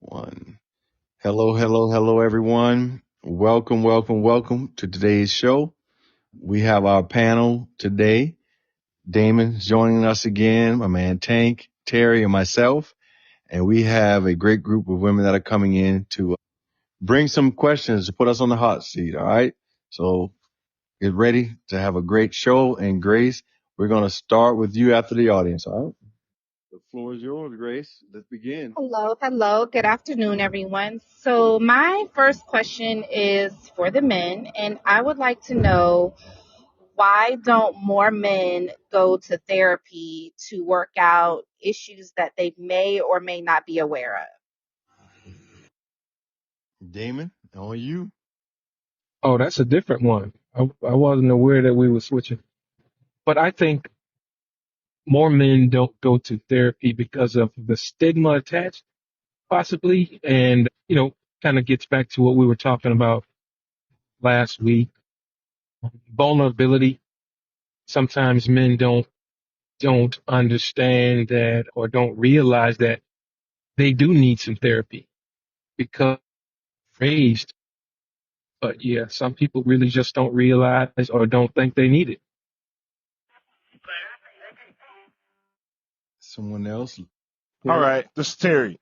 One. Hello, hello, hello, everyone. Welcome to today's show. We have our panel today. Damon's joining us again, my man Tank, Terry, and myself. And we have a great group of women that are coming in to bring some questions to put us on the hot seat. All right. So get ready to have a great show. And Grace, we're going to start with you after the audience. All right. The floor is yours, Grace. Let's begin. Hello, hello. Good afternoon, everyone. So, my first question is for the men, and I would like to know why don't more men go to therapy to work out issues that they may or may not be aware of? Damon, on you. Oh, that's a different one. I wasn't aware that we were switching. But I think more men don't go to therapy because of the stigma attached, possibly. And, kind of gets back to what we were talking about last week. Vulnerability. Sometimes men don't understand that or don't realize that they do need some therapy because raised. But yeah, some people really just don't realize or don't think they need it. Someone else. All Terry? right, this is Terry.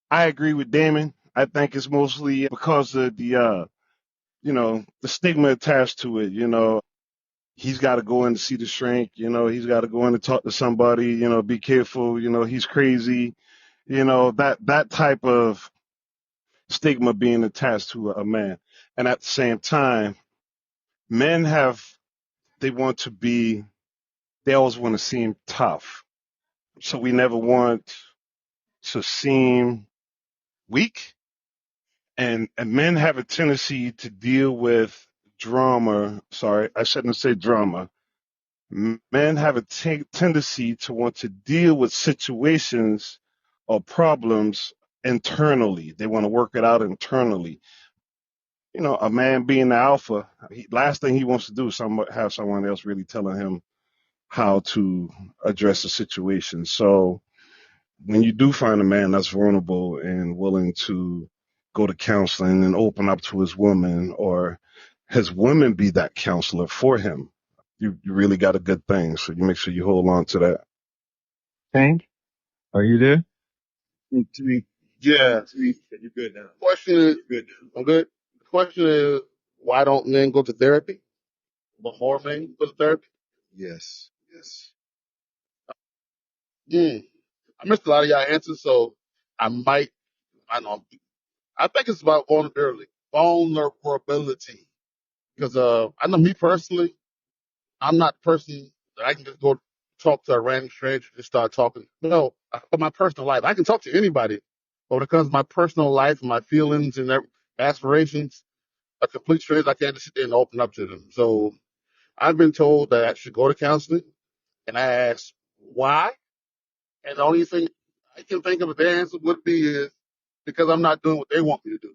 I agree with Damon. I think it's mostly because of the stigma attached to it. He's got to go in to see the shrink. He's got to go in to talk to somebody. Be careful. He's crazy. That type of stigma being attached to a man. And at the same time, men they always want to seem tough. So we never want to seem weak. And men have a tendency to deal with drama. Sorry, I shouldn't say drama. Men have a tendency to want to deal with situations or problems internally. They want to work it out internally. A man being the alpha, last thing he wants to do is have someone else really telling him how to address the situation. So when you do find a man that's vulnerable and willing to go to counseling and open up to his woman, or his woman be that counselor for him, you really got a good thing. So you make sure you hold on to that. Tank, are you there? To me, yeah. You're good now. Question is, you're good now. I'm good. The question is, why don't men go to therapy? But more men go to therapy? Yes. Hmm. I missed a lot of y'all answers, so I might, I know, I think it's about vulnerability. Because I know me personally, I'm not the person that I can just go talk to a random stranger and just start talking. No, for my personal life, I can talk to anybody. But when it comes to my personal life and my feelings and aspirations, a complete stranger, I can't just sit there and open up to them. So I've been told that I should go to counseling, and I asked why. And the only thing I can think of the answer would be is because I'm not doing what they want me to do.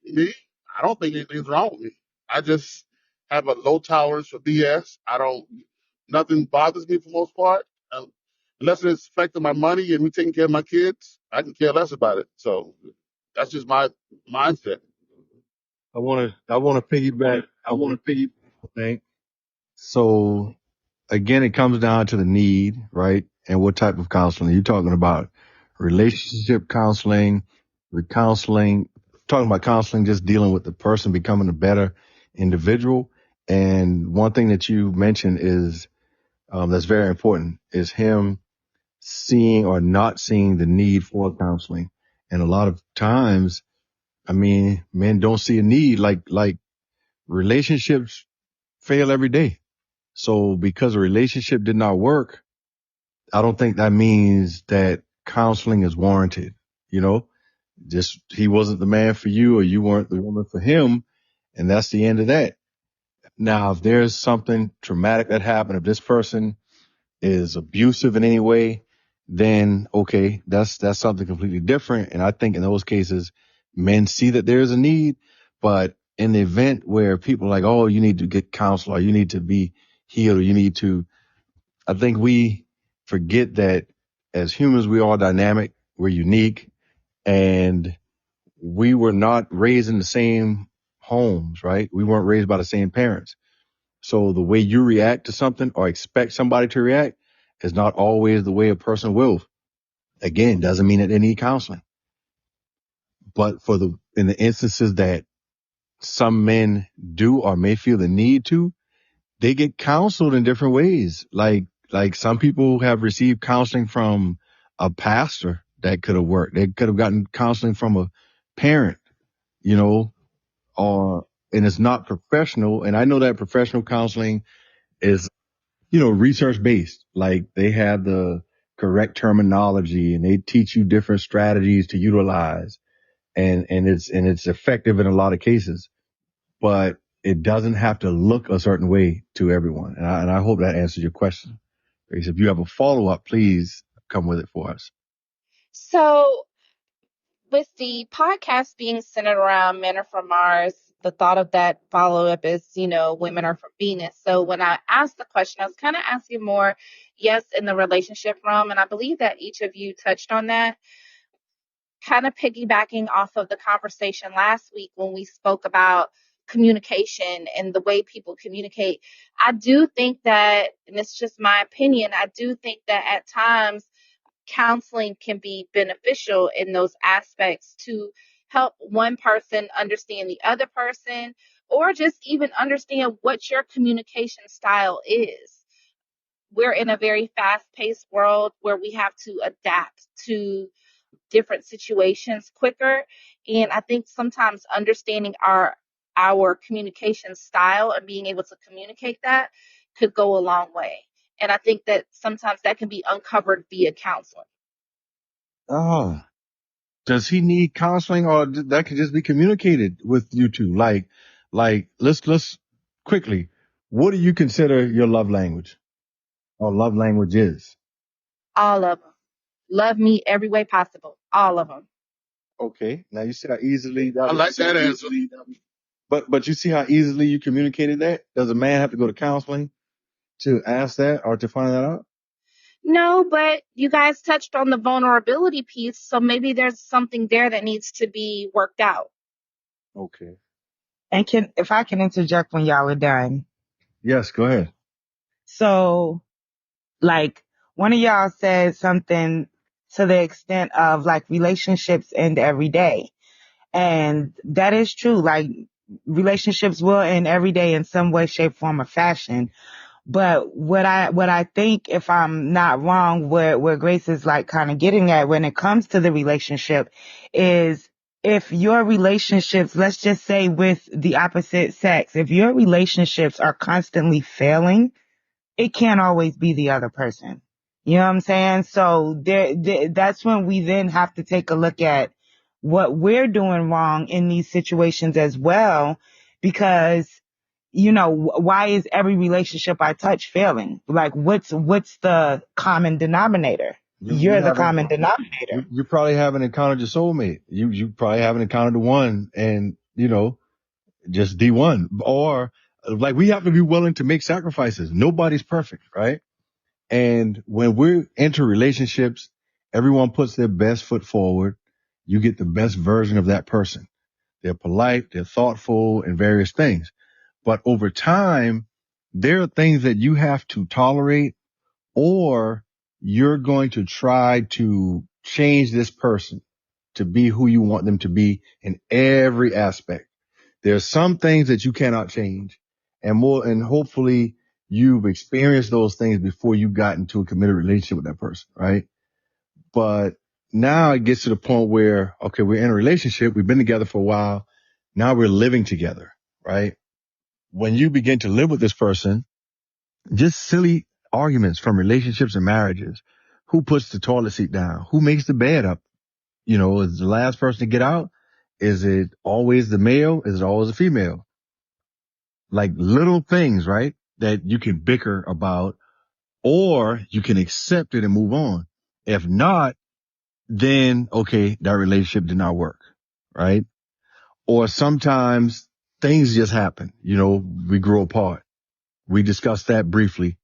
Me, I don't think anything's wrong with me. I just have a low tolerance for BS. Nothing bothers me for the most part. Unless it's affecting my money and me taking care of my kids, I can care less about it. So that's just my mindset. I want to piggyback. Tank. So again, it comes down to the need, right? And what type of counseling you're talking about. Relationship counseling, counseling, talking about counseling, just dealing with the person becoming a better individual. And one thing that you mentioned is, that's very important is him seeing or not seeing the need for counseling. And a lot of times, I mean, men don't see a need, like relationships fail every day. So because a relationship did not work, I don't think that means that counseling is warranted. You know, just he wasn't the man for you or you weren't the woman for him. And that's the end of that. Now, if there's something traumatic that happened, if this person is abusive in any way, then okay, that's something completely different. And I think in those cases, men see that there's a need, but in the event where people are like, oh, you need to get counsel or you need to be healed or you need to, I think we forget that as humans, we are dynamic, we're unique, and we were not raised in the same homes, right? We weren't raised by the same parents. So the way you react to something or expect somebody to react is not always the way a person will. Again, doesn't mean that they need counseling. But in the instances that some men do or may feel the need to, they get counseled in different ways. Like some people have received counseling from a pastor that could have worked. They could have gotten counseling from a parent, you know, and it's not professional. And I know that professional counseling is, research based. Like they have the correct terminology and they teach you different strategies to utilize. And it's effective in a lot of cases, but it doesn't have to look a certain way to everyone. And I hope that answers your question. Grace, if you have a follow up, please come with it for us. So, with the podcast being centered around Men Are From Mars, the thought of that follow up is, women are from Venus. So, when I asked the question, I was kind of asking more, yes, in the relationship realm. And I believe that each of you touched on that, kind of piggybacking off of the conversation last week when we spoke about communication and the way people communicate. I do think that, and it's just my opinion, I do think that at times counseling can be beneficial in those aspects to help one person understand the other person, or just even understand what your communication style is. We're in a very fast-paced world where we have to adapt to different situations quicker. And I think sometimes understanding our communication style and being able to communicate that could go a long way. And I think that sometimes that can be uncovered via counseling. Oh, does he need counseling or that could just be communicated with you two? Like let's quickly, what do you consider your love language or love language is? All of them. Love me every way possible. All of them. Okay. Now you see how easily that I was. like that answer. But you see how easily you communicated that? Does a man have to go to counseling to ask that or to find that out? No, but you guys touched on the vulnerability piece, so maybe there's something there that needs to be worked out. Okay. And if I can interject when y'all are done. Yes, go ahead. So, like, one of y'all said something to the extent of, like, relationships end every day. And that is true. Like, relationships will end every day in some way, shape, form, or fashion. But what I think, if I'm not wrong, where Grace is like kind of getting at when it comes to the relationship is if your relationships, let's just say with the opposite sex, if your relationships are constantly failing, it can't always be the other person. You know what I'm saying? So that's when we then have to take a look at what we're doing wrong in these situations as well, because why is every relationship I touch failing? Like, what's the common denominator? You're the common denominator. You probably haven't encountered your soulmate. You probably haven't encountered the one and, just D1. Or like we have to be willing to make sacrifices. Nobody's perfect, right? And when we enter relationships, everyone puts their best foot forward. You get the best version of that person. They're polite, they're thoughtful, and various things. But over time, there are things that you have to tolerate, or you're going to try to change this person to be who you want them to be in every aspect. There's some things that you cannot change, and hopefully you've experienced those things before you got into a committed relationship with that person, right? But now it gets to the point where, okay, we're in a relationship. We've been together for a while. Now we're living together, right? When you begin to live with this person, just silly arguments from relationships and marriages. Who puts the toilet seat down? Who makes the bed up? Is the last person to get out? Is it always the male? Is it always the female? Like little things, right? That you can bicker about, or you can accept it and move on. If not, then okay, that relationship did not work, right? Or sometimes things just happen. We grow apart. We discussed that briefly,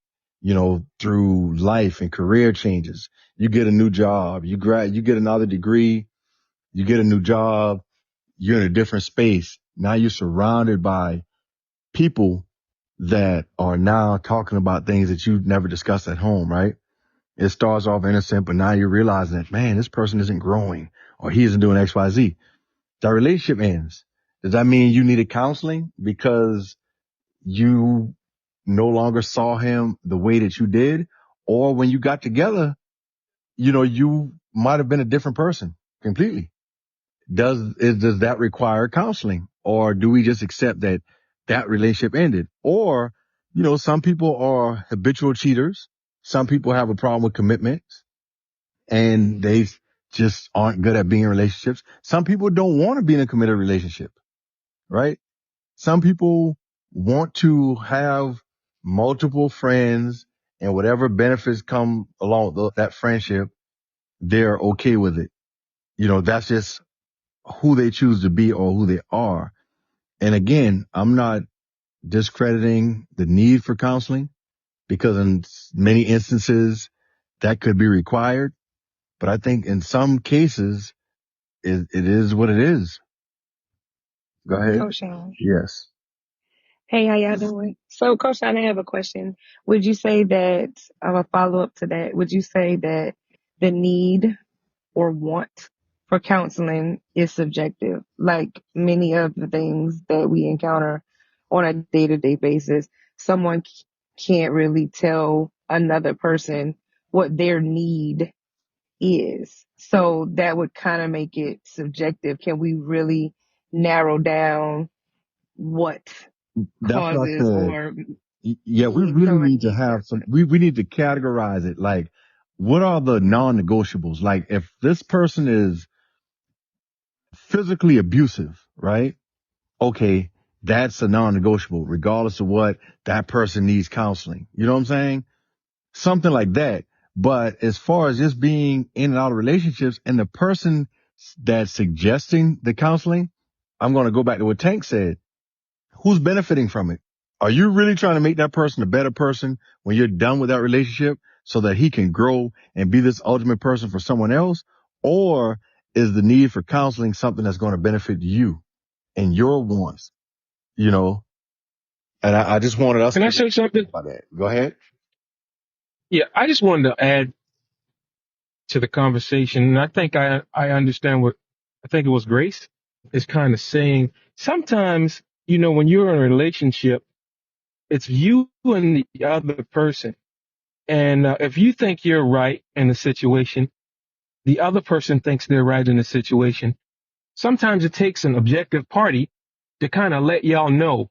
through life and career changes. You get a new job, you get another degree, You get a new job. You're in a different space. Now you're surrounded by people that are now talking about things that you never discussed at home, right? It starts off innocent, but now you're realizing that, man, this person isn't growing or he isn't doing X, Y, Z. That relationship ends. Does that mean you needed counseling because you no longer saw him the way that you did? Or when you got together, you might have been a different person completely. Does that require counseling, or do we just accept that that relationship ended? Or, some people are habitual cheaters. Some people have a problem with commitments and they just aren't good at being in relationships. Some people don't want to be in a committed relationship, right? Some people want to have multiple friends and whatever benefits come along with that friendship, they're okay with it. That's just who they choose to be or who they are. And again, I'm not discrediting the need for counseling because in many instances that could be required. But I think in some cases it is what it is. Go ahead. Coach Sean. Yes. Hey, how y'all doing? So, Coach Sean, I have a question. Would you say that, a follow up to that, would you say that the need or want for counseling is subjective? Like many of the things that we encounter on a day to day basis, someone can't really tell another person what their need is. So that would kind of make it subjective. Can we really narrow down what That's what I causes said. or Yeah, we really someone need to needs have that? some, we need to categorize it. Like, what are the non-negotiables? Like, if this person is physically abusive, right? Okay, that's a non-negotiable, regardless of what that person needs counseling. You know what I'm saying? Something like that. But as far as just being in and out of relationships and the person that's suggesting the counseling, I'm going to go back to what Tank said. Who's benefiting from it? Are you really trying to make that person a better person when you're done with that relationship so that he can grow and be this ultimate person for someone else? Or is the need for counseling something that's going to benefit you and your wants, you know? And I just wanted us Can I to say something? think about that. Go ahead. Yeah, I just wanted to add to the conversation, and I think I understand what I think it was Grace is kind of saying. Sometimes, when you're in a relationship, it's you and the other person. And if you think you're right in the situation, the other person thinks they're right in the situation. Sometimes it takes an objective party to kind of let y'all know,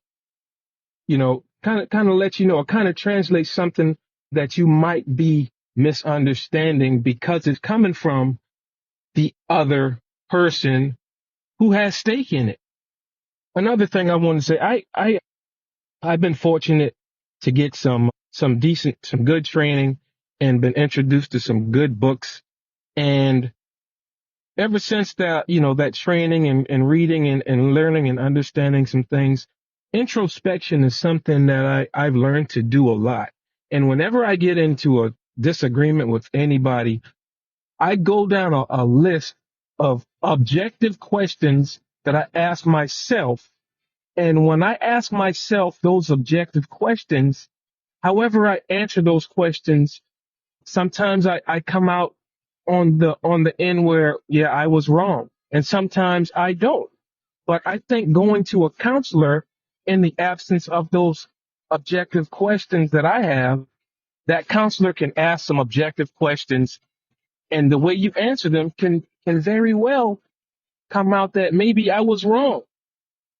kind of let you know, or kind of translate something that you might be misunderstanding because it's coming from the other person who has stake in it. Another thing I want to say, I've been fortunate to get some good training and been introduced to some good books. And ever since that, that training and reading and learning and understanding some things, introspection is something that I've learned to do a lot. And whenever I get into a disagreement with anybody, I go down a list of objective questions that I ask myself. And when I ask myself those objective questions, however I answer those questions, sometimes I come out on the end where, yeah, I was wrong. And sometimes I don't. But I think going to a counselor in the absence of those objective questions that I have, that counselor can ask some objective questions, and the way you answer them can very well come out that maybe I was wrong.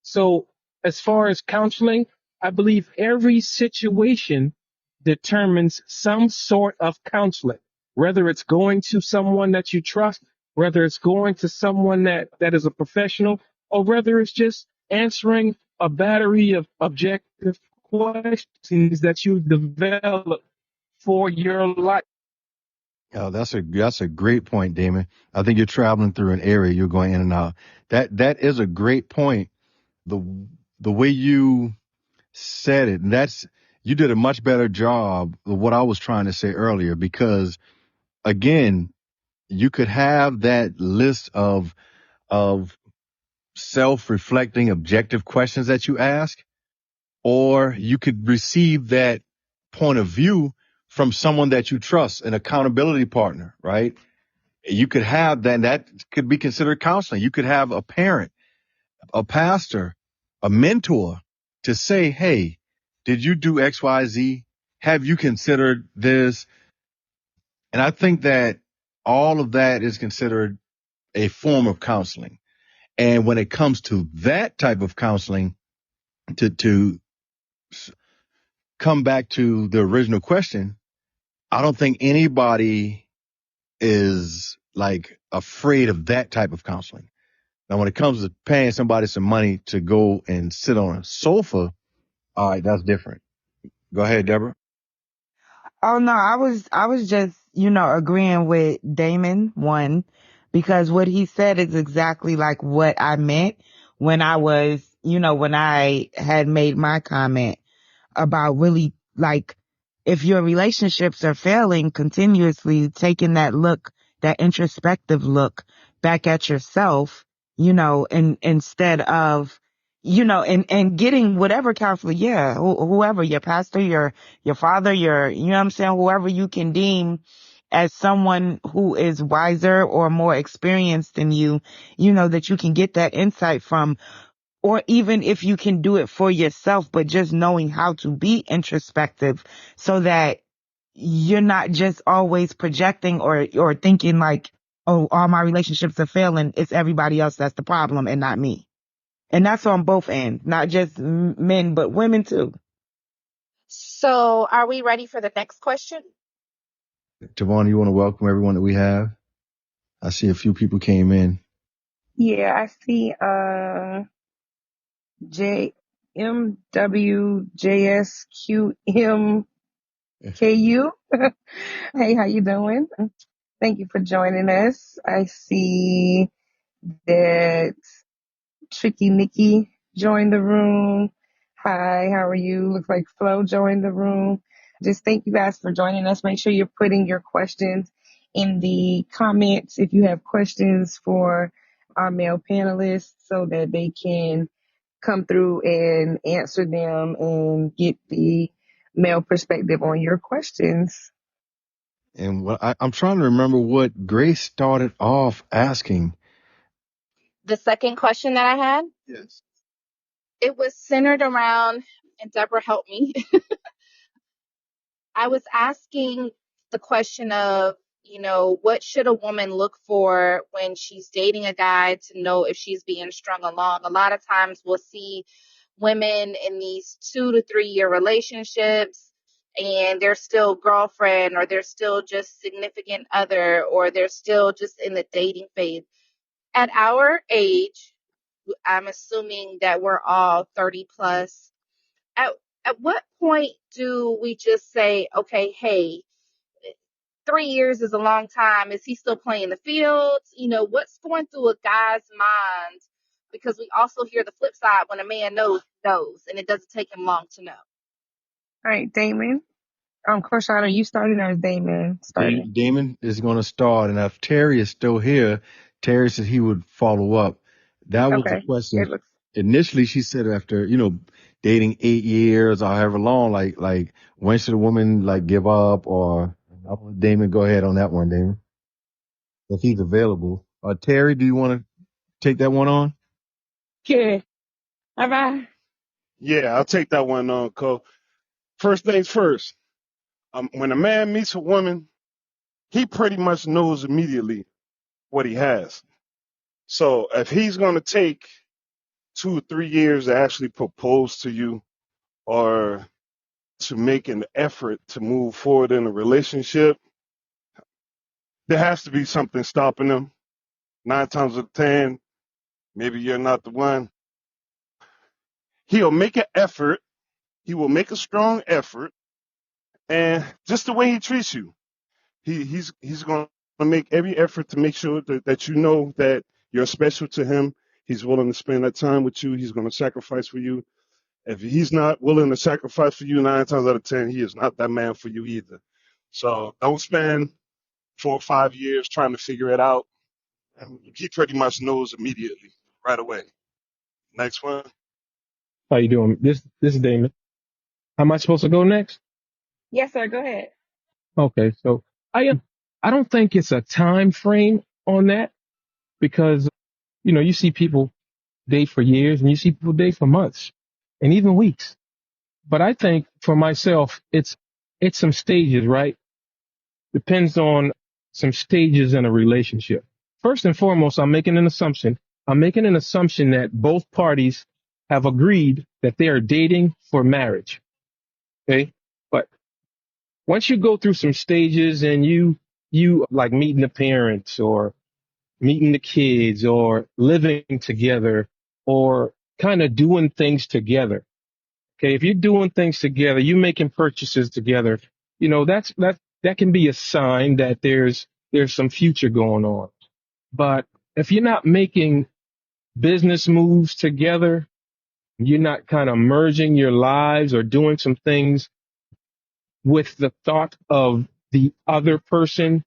So as far as counseling, I believe every situation determines some sort of counseling, whether it's going to someone that you trust, whether it's going to someone that is a professional, or whether it's just answering a battery of objective questions that you develop for your life. Oh, that's a great point, Damon. I think you're traveling through an area, you're going in and out. That is a great point. The the way you said it, and you did a much better job of what I was trying to say earlier, because again, you could have that list of of self-reflecting, objective questions that you ask, or you could receive that point of view from someone that you trust, an accountability partner, right? You could have that, and that could be considered counseling. You could have a parent, a pastor, a mentor to say, hey, did you do X, Y, Z? Have you considered this? And I think that all of that is considered a form of counseling. And when it comes to that type of counseling, to come back to the original question, I don't think anybody is like afraid of that type of counseling. Now, when it comes to paying somebody some money to go and sit on a sofa, all right, that's different. Go ahead, Deborah. Oh no, I was just, agreeing with Damon one, because what he said is exactly like what I meant when I was, when I had made my comment about really, like, if your relationships are failing continuously, taking that look, that introspective look back at yourself, and instead of, and getting whatever counselor, yeah, whoever, your pastor, your father, you know what I'm saying, whoever you can deem as someone who is wiser or more experienced than you, that you can get that insight from, or even if you can do it for yourself, but just knowing how to be introspective so that you're not just always projecting or thinking like, oh, all my relationships are failing. It's everybody else that's the problem and not me. And that's on both ends, not just men, but women too. So, are we ready for the next question? Tavon, you want to welcome everyone that we have? I see a few people came in. Yeah, I see JMWJSQMKU. Hey, how you doing? Thank you for joining us. I see that Tricky Nikki joined the room. Hi, how are you? Looks like Flo joined the room. Just thank you guys for joining us. Make sure you're putting your questions in the comments if you have questions for our male panelists so that they can come through and answer them and get the male perspective on your questions. And I'm trying to remember what Grace started off asking. The second question that I had, Yes. it was centered around, and Deborah helped me. I was asking the question of, what should a woman look for when she's dating a guy to know if she's being strung along? A lot of times we'll see women in these 2 to 3 year relationships and they're still girlfriend, or they're still just significant other, or they're still just in the dating phase. At our age, I'm assuming that we're all 30 plus. At, at what point do we just say, okay, hey, 3 years is a long time. Is he still playing the fields? What's going through a guy's mind? Because we also hear the flip side: when a man knows, and it doesn't take him long to know. All right, Damon. Koshana, are you starting or is Damon starting? Damon is going to start, and if Terry is still here, Terry said he would follow up. That was the Okay. question. It looks Initially, she said after, dating 8 years or however long, like when should a woman like give up? Or I'll let Damon go ahead on that one, Damon, if he's available. Terry, do you want to take that one on? good. Bye bye. Yeah, I'll take that one on, Cole. First things first. When a man meets a woman, he pretty much knows immediately what he has. So if he's going to take 2 or 3 years to actually propose to you or to make an effort to move forward in a relationship, there has to be something stopping him. 9 times out of 10, maybe you're not the one. He'll make an effort. He will make a strong effort. And just the way he treats you, he's going to make every effort to make sure that you know that you're special to him. He's willing to spend that time with you. He's going to sacrifice for you. If he's not willing to sacrifice for you 9 times out of 10, he is not that man for you either. So don't spend 4 or 5 years trying to figure it out. And he pretty much knows immediately, right away. Next one. How you doing? This is Damon. How am I supposed to go next? Yes, sir. Go ahead. Okay, so I don't think it's a time frame on that because you see people date for years and you see people date for months and even weeks. But I think for myself, it's some stages, right? Depends on some stages in a relationship. First and foremost, I'm making an assumption. I'm making an assumption that both parties have agreed that they are dating for marriage. Okay. But once you go through some stages and you like meeting the parents or meeting the kids or living together or kind of doing things together. Okay. If you're doing things together, you making purchases together, that can be a sign that there's some future going on. But if you're not making business moves together, you're not kind of merging your lives or doing some things with the thought of the other person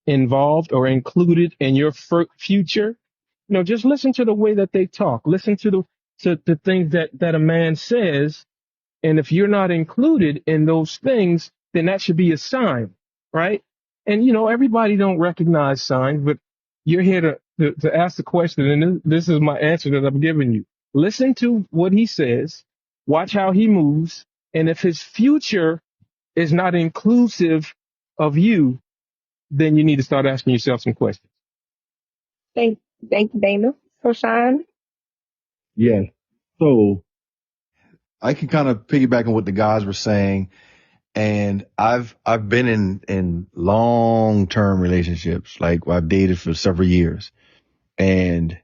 involved or included in your future, just listen to the way that they talk. Listen to the things that a man says. And if you're not included in those things, then that should be a sign, right? And everybody don't recognize signs, but you're here to ask the question, and this is my answer that I'm giving you. Listen to what he says, watch how he moves, and if his future is not inclusive of you, then you need to start asking yourself some questions. Thank, thank you, Dana. So, Sean, Yeah. So I can kind of piggyback on what the guys were saying. And I've been in long-term relationships. Like I've dated for several years and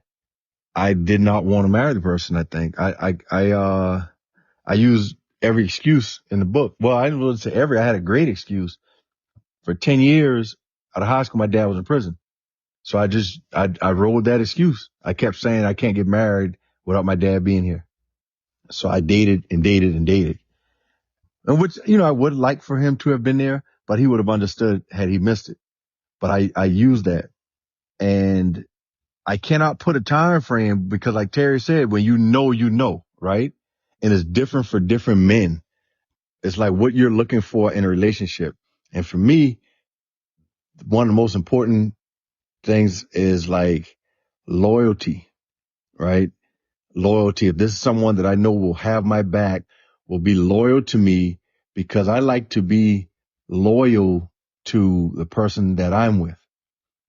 I did not want to marry the person. I think I used every excuse in the book. Well, I didn't really say every, I had a great excuse. For 10 years out of high school, my dad was in prison. So I rolled that excuse. I kept saying I can't get married without my dad being here. So I dated and dated and dated. And which, I would like for him to have been there, but he would have understood had he missed it. But I used that, and I cannot put a time frame because like Terry said, when you know, right? And it's different for different men. It's like what you're looking for in a relationship. And for me, one of the most important things is like loyalty, right? Loyalty. If this is someone that I know will have my back, will be loyal to me because I like to be loyal to the person that I'm with.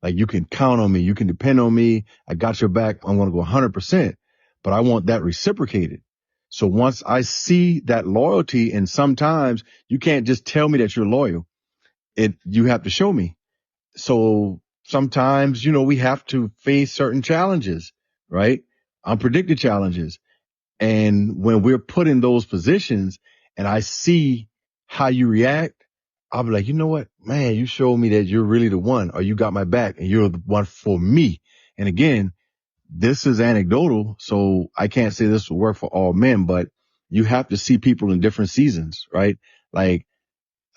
Like you can count on me. You can depend on me. I got your back. I'm going to go 100%, but I want that reciprocated. So once I see that loyalty, and sometimes you can't just tell me that you're loyal. You have to show me. So sometimes, we have to face certain challenges, right? Unpredicted challenges. And when we're put in those positions and I see how you react, I'll be like, you know what, man, you showed me that you're really the one, or you got my back and you're the one for me. And again, this is anecdotal, so I can't say this will work for all men, but you have to see people in different seasons, right? Like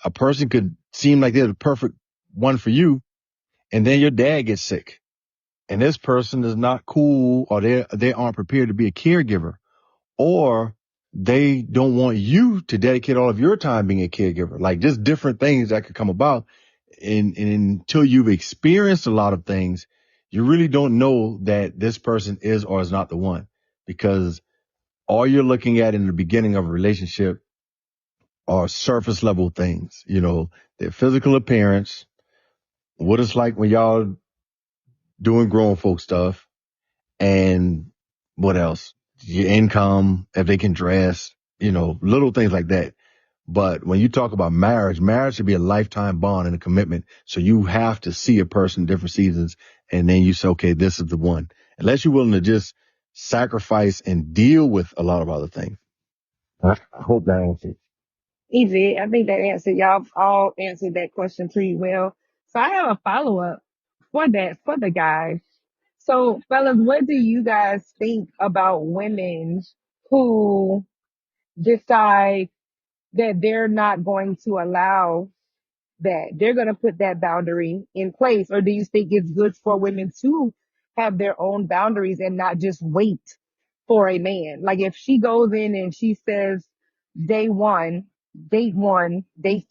a person could seem like they're the perfect one for you, and then your dad gets sick and this person is not cool, or they aren't prepared to be a caregiver, or they don't want you to dedicate all of your time being a caregiver. Like just different things that could come about. And until you've experienced a lot of things, you really don't know that this person is or is not the one, because all you're looking at in the beginning of a relationship are surface level things, their physical appearance, what it's like when y'all doing grown folk stuff, and what else? Your income, if they can dress, little things like that. But when you talk about marriage should be a lifetime bond and a commitment. So you have to see a person in different seasons, and then you say, okay, this is the one. Unless you're willing to just sacrifice and deal with a lot of other things. I hope that answers. easy. I think that answered, y'all all answered that question pretty well. So, I have a follow up for that, for the guys. So, fellas, what do you guys think about women who decide that they're not going to allow that? They're going to put that boundary in place. Or do you think it's good for women to have their own boundaries and not just wait for a man? Like if she goes in and she says, day one, date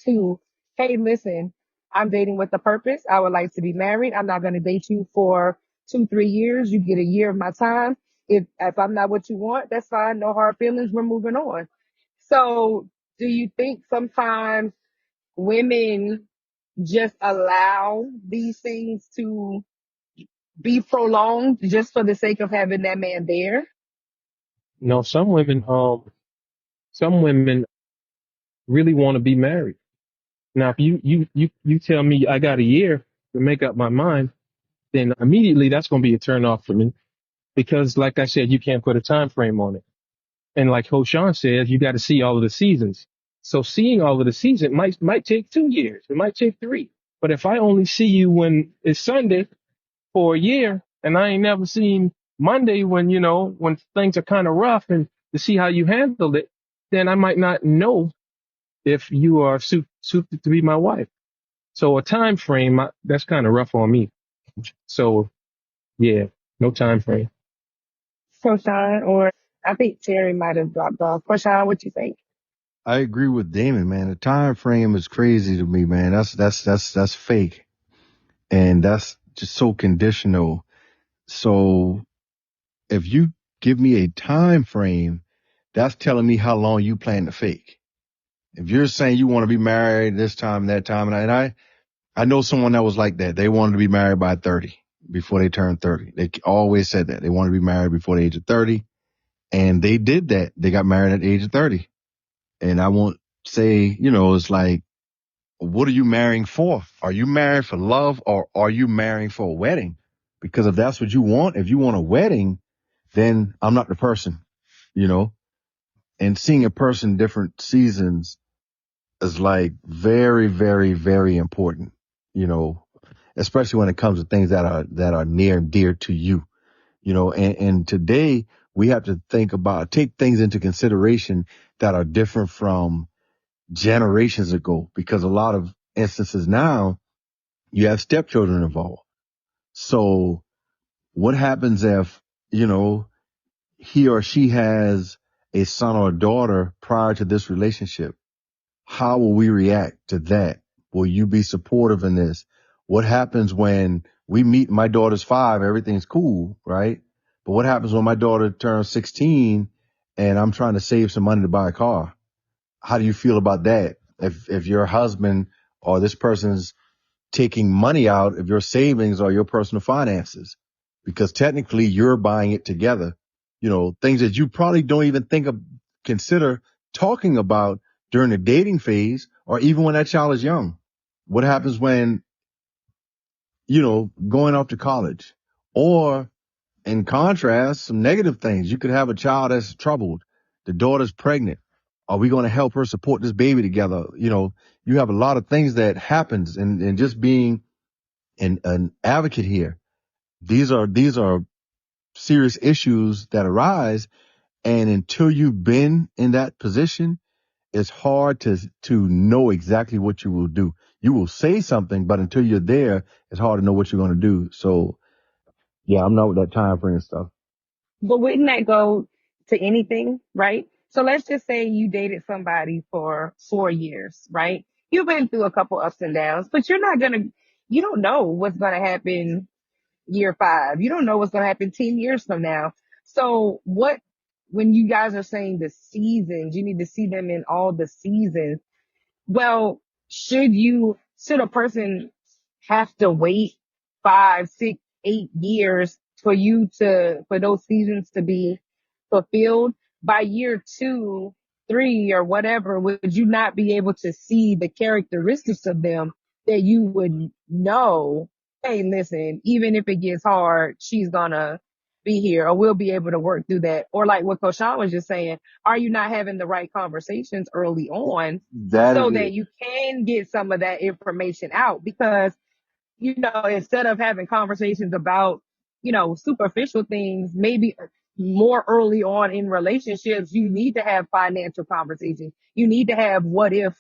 two, hey, listen, I'm dating with a purpose. I would like to be married. I'm not going to date you for 2, 3 years. You get a year of my time. If I'm not what you want, that's fine. No hard feelings. We're moving on. So do you think sometimes women just allow these things to be prolonged just for the sake of having that man there? No, some women really want to be married. Now, if you tell me I got a year to make up my mind, then immediately that's going to be a turn off for me because, like I said, you can't put a time frame on it. And like Hoshan says, you got to see all of the seasons. So seeing all of the seasons might take 2 years. It might take 3. But if I only see you when it's Sunday for a year and I ain't never seen Monday when, when things are kind of rough and to see how you handled it, then I might not know if you are suited to be my wife. So a time frame, that's kind of rough on me. So yeah, no time frame. Koshan, or I think Terry might have dropped off. Koshan, what you think? I agree with Damon, man. The time frame is crazy to me, man. That's fake. And that's just so conditional. So if you give me a time frame, that's telling me how long you plan to fake. If you're saying you want to be married this time, that time, and I know someone that was like that. They wanted to be married by 30 before they turned 30. They always said that they wanted to be married before the age of 30. And they did that. They got married at the age of 30. And I won't say, it's like, what are you marrying for? Are you married for love or are you marrying for a wedding? Because if that's what you want, if you want a wedding, then I'm not the person, you know, and seeing a person different seasons is like very, very, very important, especially when it comes to things that are near and dear to you, and today we have to take things into consideration that are different from generations ago, because a lot of instances now you have stepchildren involved. So what happens if, he or she has a son or a daughter prior to this relationship? How will we react to that? Will you be supportive in this? What happens when we meet? My daughter's 5, everything's cool, right? But what happens when my daughter turns 16 and I'm trying to save some money to buy a car? How do you feel about that? If your husband or this person's taking money out of your savings or your personal finances, because technically you're buying it together, things that you probably don't even consider talking about during the dating phase or even when that child is young. What happens when, going off to college? Or in contrast, some negative things. You could have a child that's troubled. The daughter's pregnant. Are we going to help her support this baby together? You have a lot of things that happens, and just being an advocate here. These are serious issues that arise. And until you've been in that position, it's hard to know exactly what you will do. You will say something, but until you're there, it's hard to know what you're going to do. So yeah, I'm not with that time frame stuff. But wouldn't that go to anything, right? So let's just say you dated somebody for 4 years, right? You've been through a couple ups and downs, but you don't know what's going to happen year 5. You don't know what's going to happen 10 years from now. So when you guys are saying the seasons, you need to see them in all the seasons. Well, should a person have to wait 5, 6, 8 years for those seasons to be fulfilled? By year 2, 3, or whatever, would you not be able to see the characteristics of them that you would know, hey, listen, even if it gets hard, she's gonna be here, or we'll be able to work through that? Or like what Koshan was just saying, are you not having the right conversations early on That is so that it. you can get some of that information out? Because, instead of having conversations about, superficial things, maybe more early on in relationships, you need to have financial conversations. You need to have what if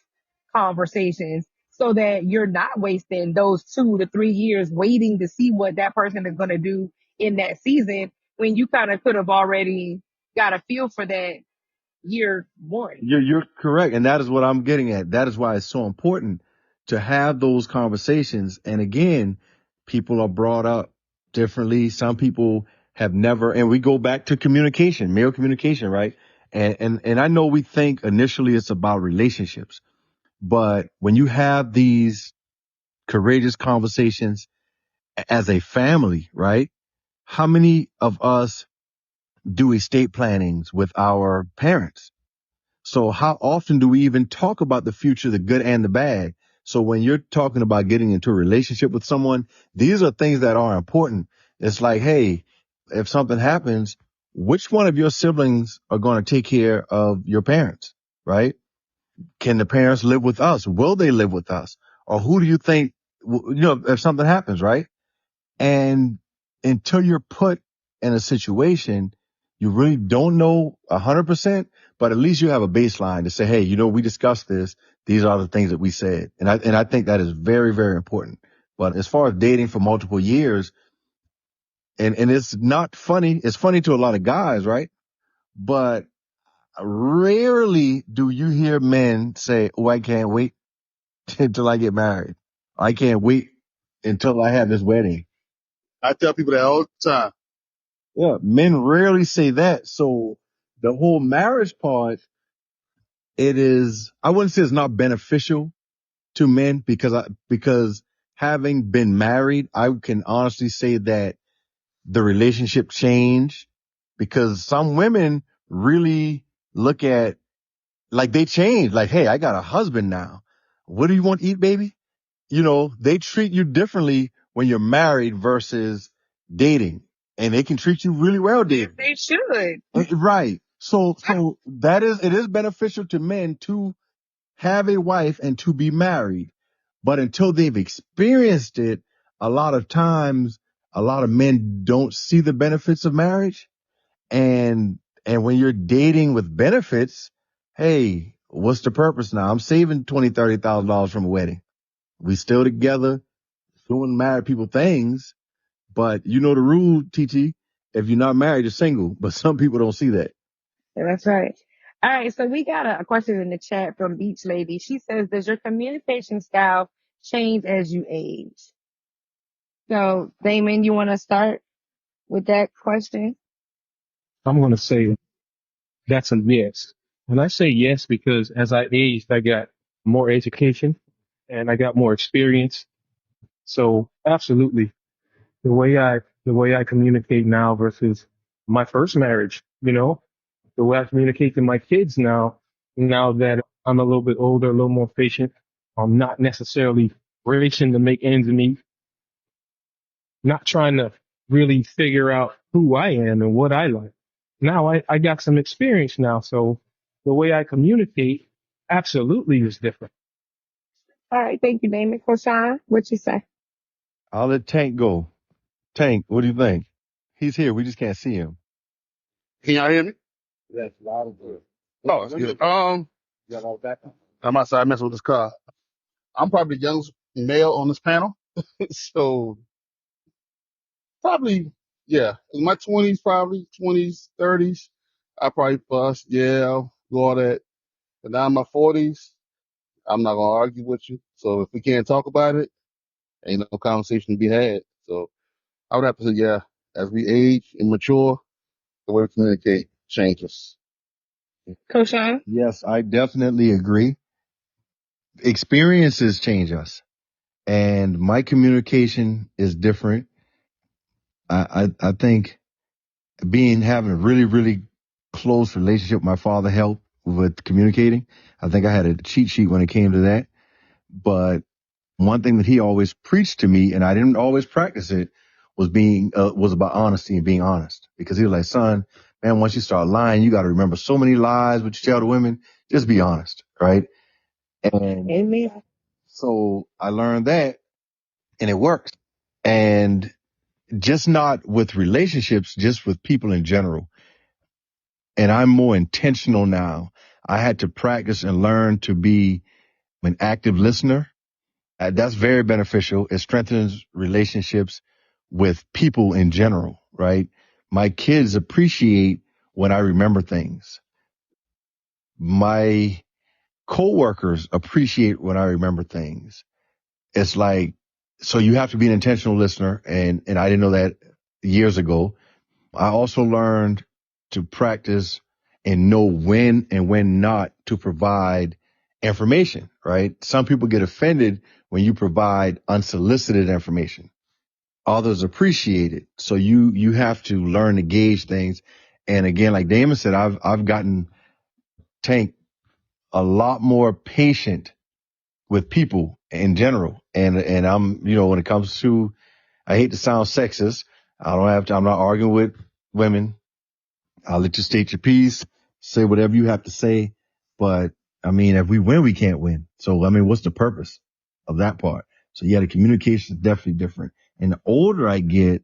conversations so that you're not wasting those 2 to 3 years waiting to see what that person is going to do in that season when you kind of could have already got a feel for that year one. You're correct. And that is what I'm getting at. That is why it's so important to have those conversations. And again, people are brought up differently. Some people have never, and we go back to communication, male communication, right? And I know we think initially it's about relationships, but when you have these courageous conversations as a family, right? How many of us do estate plannings with our parents? So how often do we even talk about the future, the good and the bad? So when you're talking about getting into a relationship with someone, these are things that are important. It's like, hey, if something happens, which one of your siblings are going to take care of your parents, right? Can the parents live with us? Will they live with us? Or who do you think, if something happens, right? And until you're put in a situation, you really don't know 100%, but at least you have a baseline to say, hey, we discussed this. These are the things that we said. And I think that is very, very important. But as far as dating for multiple years, and it's not funny. It's funny to a lot of guys, right? But rarely do you hear men say, oh, I can't wait until I get married. I can't wait until I have this wedding. I tell people that all the time. Yeah, men rarely say that. So the whole marriage part, I wouldn't say it's not beneficial to men because having been married, I can honestly say that the relationship changed because some women really look at, like, they change, like, hey, I got a husband now. What do you want to eat, baby? They treat you differently when you're married versus dating, and they can treat you really well dating. They should. Right. So it is beneficial to men to have a wife and to be married. But until they've experienced it, a lot of times, a lot of men don't see the benefits of marriage. And when you're dating with benefits, hey, what's the purpose now? I'm saving $20,000-$30,000 from a wedding. We still together, doing married people things. But you know the rule, TT. If you're not married, you're single. But some people don't see that. Yeah, that's right. All right. So we got a question in the chat from Beach Lady. She says, does your communication style change as you age? So Damon, you want to start with that question? I'm going to say that's a yes. And I say yes because as I aged, I got more education and I got more experience. So absolutely, the way I communicate now versus my first marriage, the way I communicate to my kids now that I'm a little bit older, a little more patient, I'm not necessarily racing to make ends meet, not trying to really figure out who I am and what I like. Now I got some experience now, so the way I communicate absolutely is different. All right. Thank you, Damon. Koshan, what you say? I'll let Tank go. Tank, what do you think? He's here. We just can't see him. Can y'all hear me? Yes, loud and clear. Oh, it's good. I'm outside messing with this car. I'm probably the youngest male on this panel. So probably, yeah, in my 20s, probably 20s, 30s, I probably fuss, yell, do all that. But now in my 40s, I'm not going to argue with you. So if we can't talk about it, ain't no conversation to be had. So I would have to say, yeah, as we age and mature, the way we communicate changes. Koshan? Yes, I definitely agree. Experiences change us, and my communication is different. I think having a really, really close relationship with my father helped with communicating. I think I had a cheat sheet when it came to that. But one thing that he always preached to me, and I didn't always practice it, was about honesty and being honest. Because he was like, son, man, once you start lying, you got to remember so many lies, what you tell the women, just be honest, right? And Amen. so I learned that, and it works. And just not with relationships, just with people in general. And I'm more intentional now. I had to practice and learn to be an active listener That's very beneficial. It strengthens relationships with people in general, right? My kids appreciate when I remember things. My coworkers appreciate when I remember things. It's like, so you have to be an intentional listener. And I didn't know that years ago. I also learned to practice and know when and when not to provide information, right? Some people get offended when you provide unsolicited information. Others appreciate it. So you have to learn to gauge things. And again, like Damon said, I've gotten Tank a lot more patient with people in general. And I'm, when it comes to, I hate to sound sexist. I'm not arguing with women. I'll let you state your piece, say whatever you have to say. But I mean, if we win, we can't win. So, I mean, what's the purpose of that part? So yeah, the communication is definitely different. And the older I get,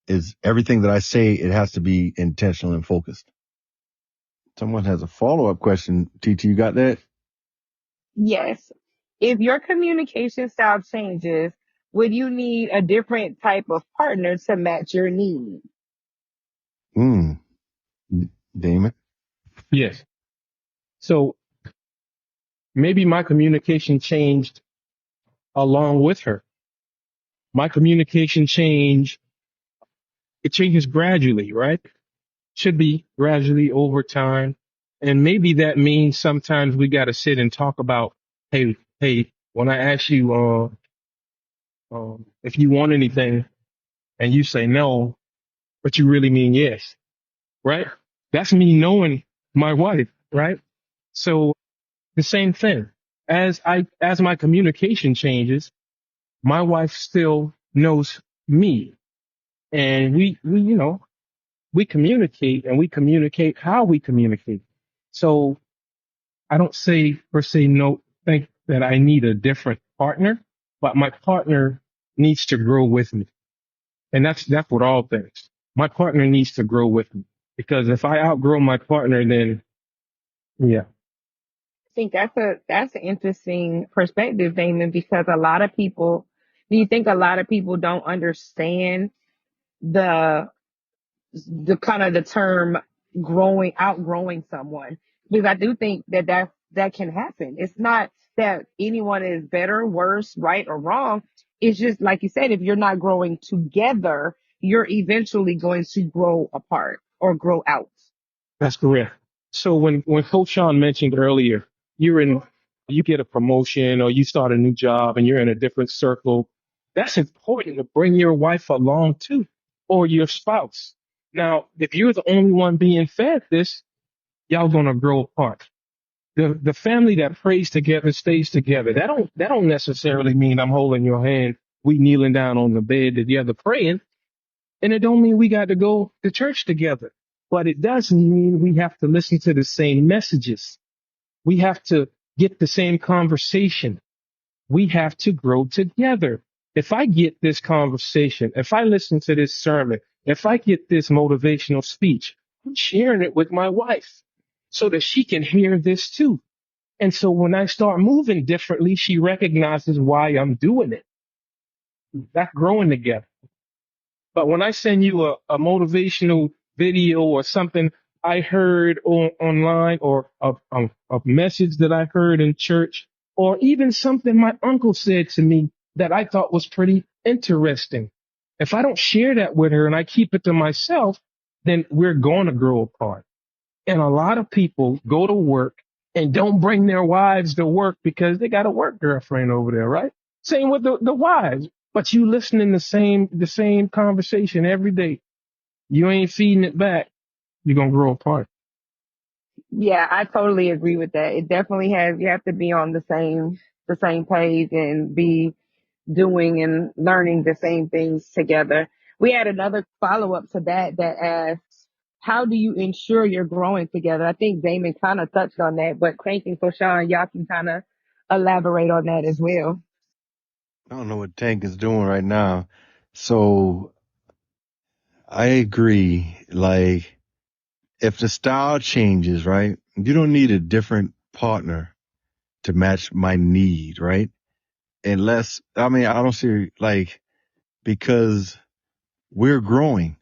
is everything that I say, it has to be intentional and focused. Someone has a follow-up question. TT, you got that? Yes. If your communication style changes, would you need a different type of partner to match your needs? Mm, Damon. Yes. So maybe my communication changed along with her. My communication it changes gradually, right? Should be gradually over time. And maybe that means sometimes we got to sit and talk about, hey, when I ask you, if you want anything and you say no, but you really mean yes, right? That's me knowing my wife, right? So the same thing as my communication changes, my wife still knows me, and we communicate, and we communicate how we communicate. So I don't say per se no, think that I need a different partner, but my partner needs to grow with me. And that's with all things. My partner needs to grow with me, because if I outgrow my partner, then yeah, I think that's an interesting perspective, Damon, because do you think a lot of people don't understand the the kind of the term outgrowing someone? Because I do think that can happen. It's not that anyone is better, worse, right, or wrong. It's just like you said, if you're not growing together, you're eventually going to grow apart or grow out. that's correct. So when Coach Sean mentioned earlier, you're in, you get a promotion or you start a new job and you're in a different circle, that's important to bring your wife along too, or your spouse. Now, if you're the only one being fed this, y'all gonna grow apart. The family that prays together stays together. That don't necessarily mean I'm holding your hand, we kneeling down on the bed together praying, and it don't mean we got to go to church together. But it does mean we have to listen to the same messages. We have to get the same conversation. We have to grow together. If I get this conversation, if I listen to this sermon, if I get this motivational speech, I'm sharing it with my wife so that she can hear this too. And so when I start moving differently, she recognizes why I'm doing it. That's growing together. But when I send you a motivational video or something I heard online, or a message that I heard in church, or even something my uncle said to me that I thought was pretty interesting, if I don't share that with her and I keep it to myself, then we're going to grow apart. And a lot of people go to work and don't bring their wives to work because they got a work girlfriend over there, right? Same with the wives. But you listening the same conversation every day. You ain't feeding it back. You're gonna grow apart. Yeah, I totally agree with that. It definitely you have to be on the same page and be doing and learning the same things together. We had another follow up to that asks, how do you ensure you're growing together? I think Damon kind of touched on that, but Crank and Sean, y'all can kind of elaborate on that as well. I don't know what Tank is doing right now. So I agree. Like, if the style changes, right, you don't need a different partner. to match my need, right? Unless, I mean, I don't see like, because we're growing.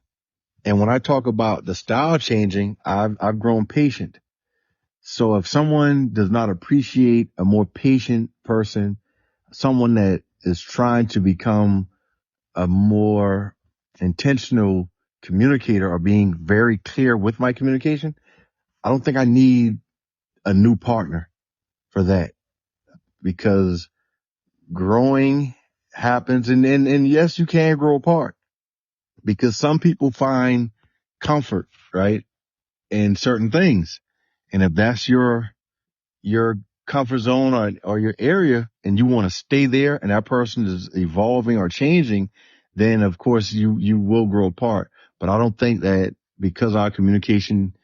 And when I talk about the style changing, I've grown patient. So if someone does not appreciate a more patient person, someone that is trying to become a more intentional communicator or being very clear with my communication, I don't think I need a new partner for that, because growing happens, and yes, you can grow apart, because some people find comfort, right, in certain things. And if that's your comfort zone, or your area, and you want to stay there, and that person is evolving or changing, then of course you will grow apart. But I don't think that because our communication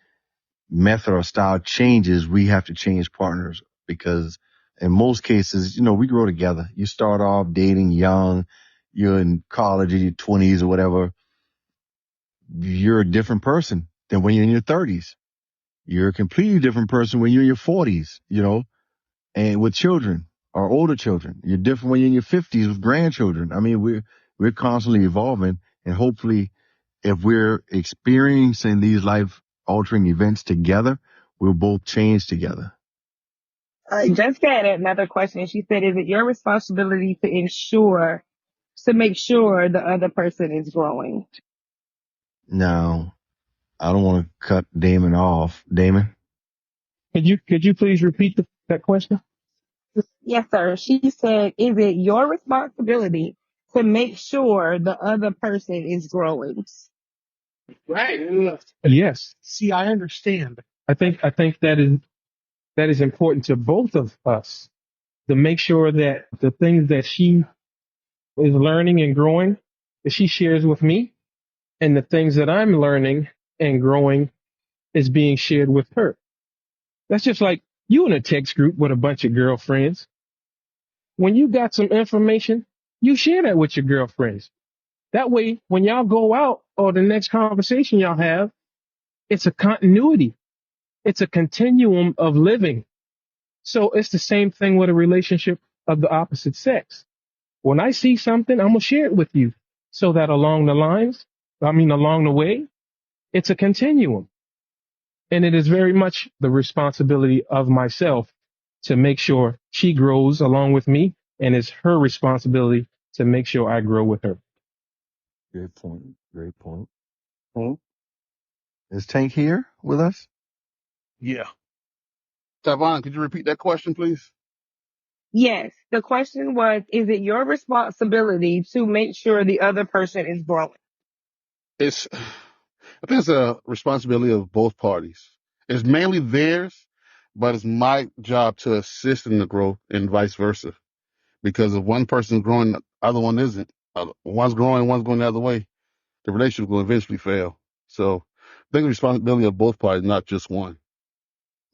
method or style changes, we have to change partners, because in most cases, we grow together. You start off dating young, you're in college, in your 20s or whatever. You're a different person than when you're in your 30s. You're a completely different person when you're in your 40s, and with children or older children. You're different when you're in your 50s with grandchildren. I mean, we're constantly evolving, and hopefully if we're experiencing these life altering events together, we'll both change together. Jessica had another question. She said, is it your responsibility to make sure the other person is growing? Now, I don't want to cut Damon off. Damon? Could you please repeat that question? Yes, sir. She said, is it your responsibility to make sure the other person is growing? Right. Yes. See, I understand. I think that is important to both of us, to make sure that the things that she is learning and growing, that she shares with me, and the things that I'm learning and growing is being shared with her. That's just like you in a text group with a bunch of girlfriends. When you got some information, you share that with your girlfriends. That way, when y'all go out or the next conversation y'all have, it's a continuity. It's a continuum of living. So it's the same thing with a relationship of the opposite sex. When I see something, I'm going to share it with you, so that along the way, it's a continuum. And it is very much the responsibility of myself to make sure she grows along with me, and it's her responsibility to make sure I grow with her. Great point. Great point. Hmm? Is Tank here with us? Yeah. Tavon, could you repeat that question, please? Yes. The question was, is it your responsibility to make sure the other person is growing? I think it's a responsibility of both parties. It's mainly theirs, but it's my job to assist in the growth and vice versa. Because if one person's growing, the other one isn't. One's growing, one's going the other way. The relationship will eventually fail. So I think the responsibility of both parties, not just one.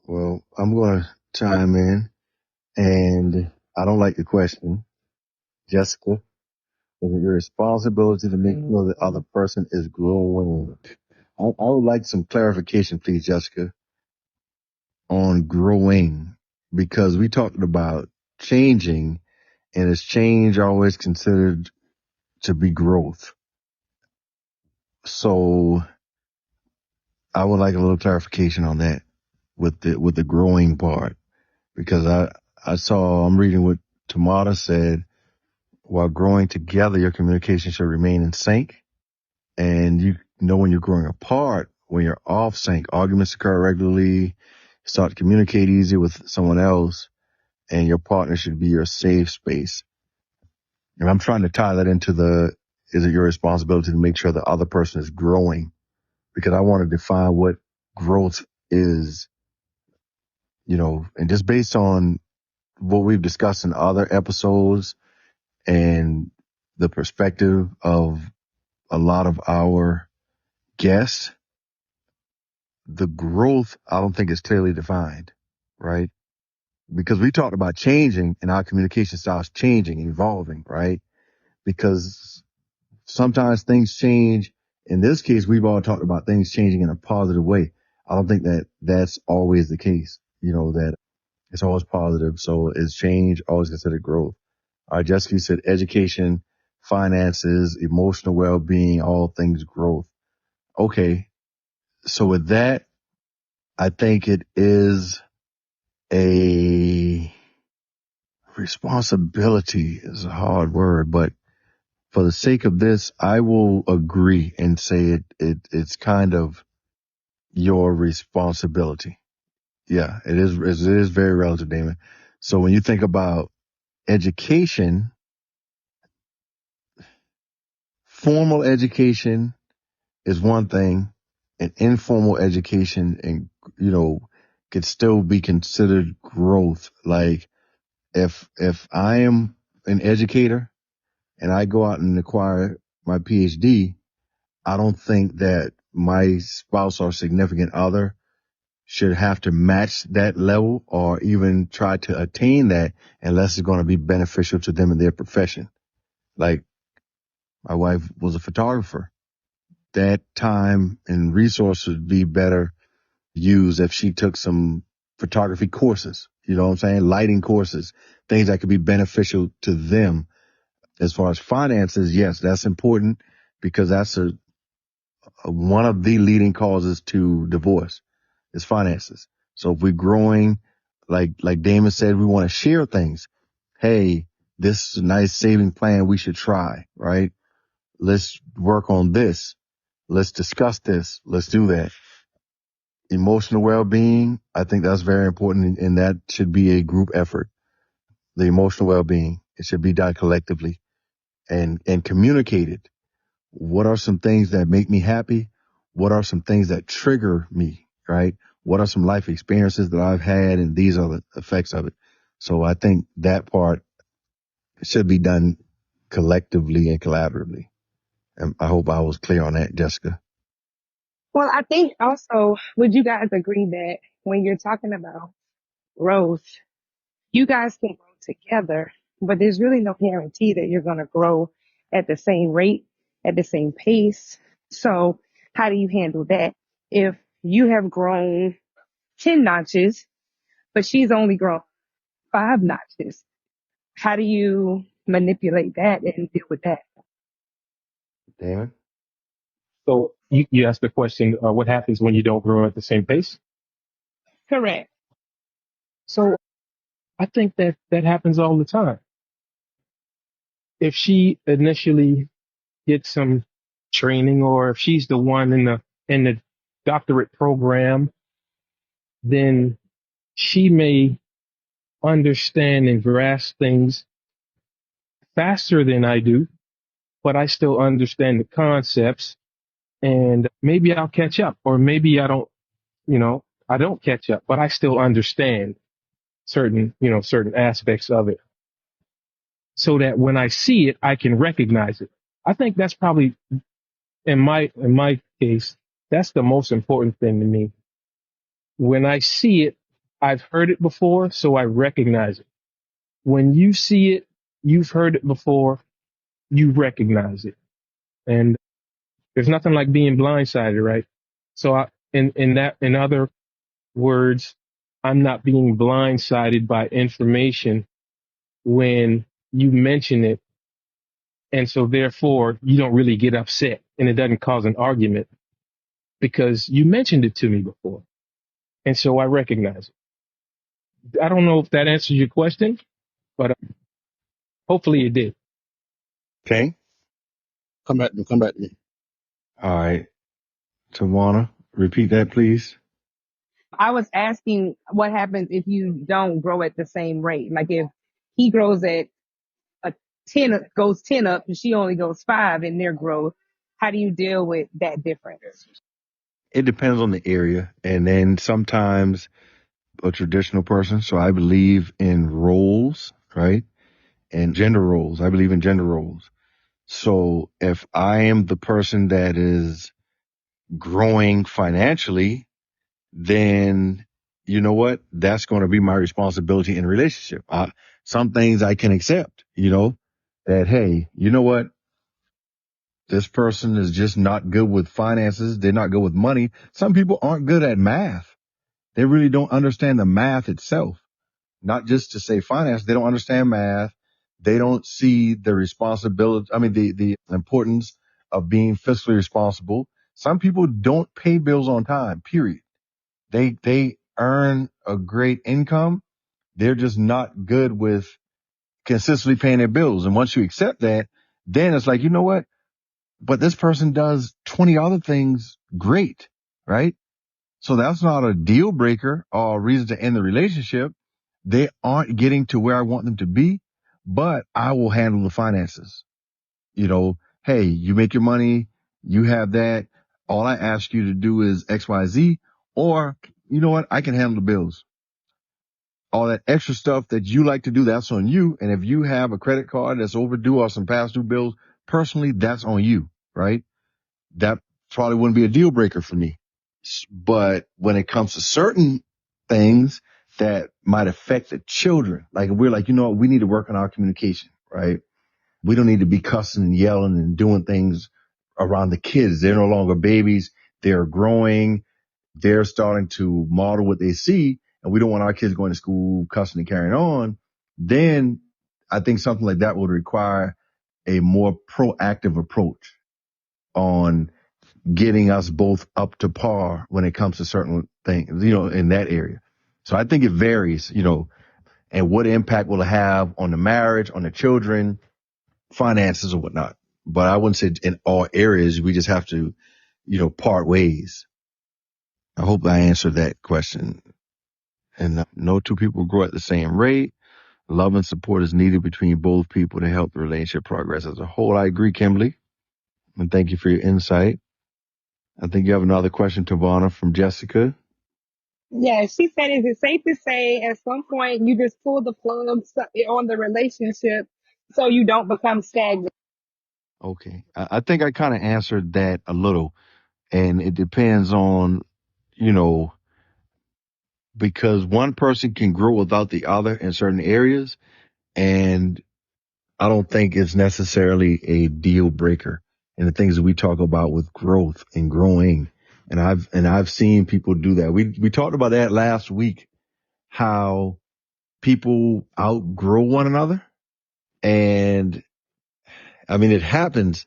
Well, I'm going to chime in, and I don't like the question. Jessica, is it your responsibility to make sure the other person is growing? I would like some clarification, please, Jessica, on growing, because we talked about changing, and is change always considered to be growth? So I would like a little clarification on that with the growing part, because I'm reading what Tamara said. While growing together, your communication should remain in sync. And when you're growing apart, when you're off sync, arguments occur regularly, start to communicate easy with someone else, and your partner should be your safe space. And I'm trying to tie that into is it your responsibility to make sure the other person is growing? Because I want to define what growth is, and just based on what we've discussed in other episodes and the perspective of a lot of our guests, the growth, I don't think is clearly defined, right? Because we talked about changing and our communication styles changing, evolving, right? Because sometimes things change. In this case, we've all talked about things changing in a positive way. I don't think that that's always the case, that It's always positive. So it's change, always considered growth. Jessica, you said education, finances, emotional well-being, all things growth. Okay. So with that, I think it is a responsibility is a hard word, but for the sake of this, I will agree and say it's kind of your responsibility. Yeah, it is very relative, Damon. So when you think about education, formal education is one thing, and informal education and, could still be considered growth. Like if I am an educator and I go out and acquire my PhD, I don't think that my spouse or significant other should have to match that level or even try to attain that unless it's going to be beneficial to them in their profession. Like my wife was a photographer. That time and resource would be better used if she took some photography courses. You know what I'm saying? Lighting courses, things that could be beneficial to them. As far as finances, yes, that's important because that's one of the leading causes to divorce is finances. So if we're growing, like Damon said, we want to share things. Hey, this is a nice saving plan we should try, right? Let's work on this. Let's discuss this. Let's do that. Emotional well-being, I think that's very important, and that should be a group effort. The emotional well-being, it should be done collectively and communicated. What are some things that make me happy? What are some things that trigger me, right? What are some life experiences that I've had, and these are the effects of it. So I think that part should be done collectively and collaboratively. And I hope I was clear on that, Jessica. Well, I think also, would you guys agree that when you're talking about growth, you guys can grow together, but there's really no guarantee that you're going to grow at the same rate, at the same pace. So how do you handle that? If you have grown 10 notches, but she's only grown 5 notches, how do you manipulate that and deal with that? Damon? So you asked the question, what happens when you don't grow at the same pace? Correct. So I think that happens all the time. If she initially gets some training, or if she's the one in the doctorate program, then she may understand and grasp things faster than I do, but I still understand the concepts, and maybe I'll catch up, or maybe I don't catch up, but I still understand certain aspects of it, so that when I see it, I can recognize it. I think that's probably in my case, that's the most important thing to me. When I see it, I've heard it before, so I recognize it. When you see it, you've heard it before, you recognize it. And there's nothing like being blindsided, right? So in other words, I'm not being blindsided by information when you mention it. And so therefore you don't really get upset and it doesn't cause an argument because you mentioned it to me before. And so I recognize it. I don't know if that answers your question, but hopefully it did. Okay. Come back to me. Come back to me. All right. Tawana, repeat that, please. I was asking what happens if you don't grow at the same rate. Like if he grows at a 10, goes 10 up and she only goes 5 in their growth, how do you deal with that difference? It depends on the area. And then sometimes a traditional person. So I believe in roles, right? And gender roles. I believe in gender roles. So if I am the person that is growing financially, then you know what? That's going to be my responsibility in a relationship. Some things I can accept, that, hey, you know what? This person is just not good with finances. They're not good with money. Some people aren't good at math. They really don't understand the math itself. not just to say finance. They don't understand math. They don't see the responsibility. I mean, the importance of being fiscally responsible. Some people don't pay bills on time, period. They earn a great income. They're just not good with consistently paying their bills. And once you accept that, then it's like, you know what? But this person does 20 other things great, right? So that's not a deal breaker or a reason to end the relationship. They aren't getting to where I want them to be, but I will handle the finances. You know, hey, you make your money, you have that. All I ask you to do is X, Y, Z, or you know what? I can handle the bills. All that extra stuff that you like to do, that's on you. And if you have a credit card that's overdue or some past due bills, personally, that's on you, right? That probably wouldn't be a deal breaker for me. But when it comes to certain things that might affect the children, like we're like, you know what, we need to work on our communication, right? We don't need to be cussing and yelling and doing things around the kids. They're no longer babies. They're growing. They're starting to model what they see. And we don't want our kids going to school cussing and carrying on. Then I think something like that would require a more proactive approach on getting us both up to par when it comes to certain things, you know, in that area. So I think it varies, you know, and what impact will it have on the marriage, on the children, finances or whatnot. But I wouldn't say in all areas, we just have to, you know, part ways. I hope I answered that question. And no two people grow at the same rate. Love and support is needed between both people to help the relationship progress as a whole. I agree, Kimberly. And thank you for your insight. I think you have another question, Tavana, from Jessica. Yeah, she said, is it safe to say at some point you just pull the plug on the relationship so you don't become stagnant? Okay. I think I kind of answered that a little, and it depends on, you know, because one person can grow without the other in certain areas. And I don't think it's necessarily a deal breaker in the things that we talk about with growth and growing. And I've seen people do that. We talked about that last week, how people outgrow one another. And I mean, it happens.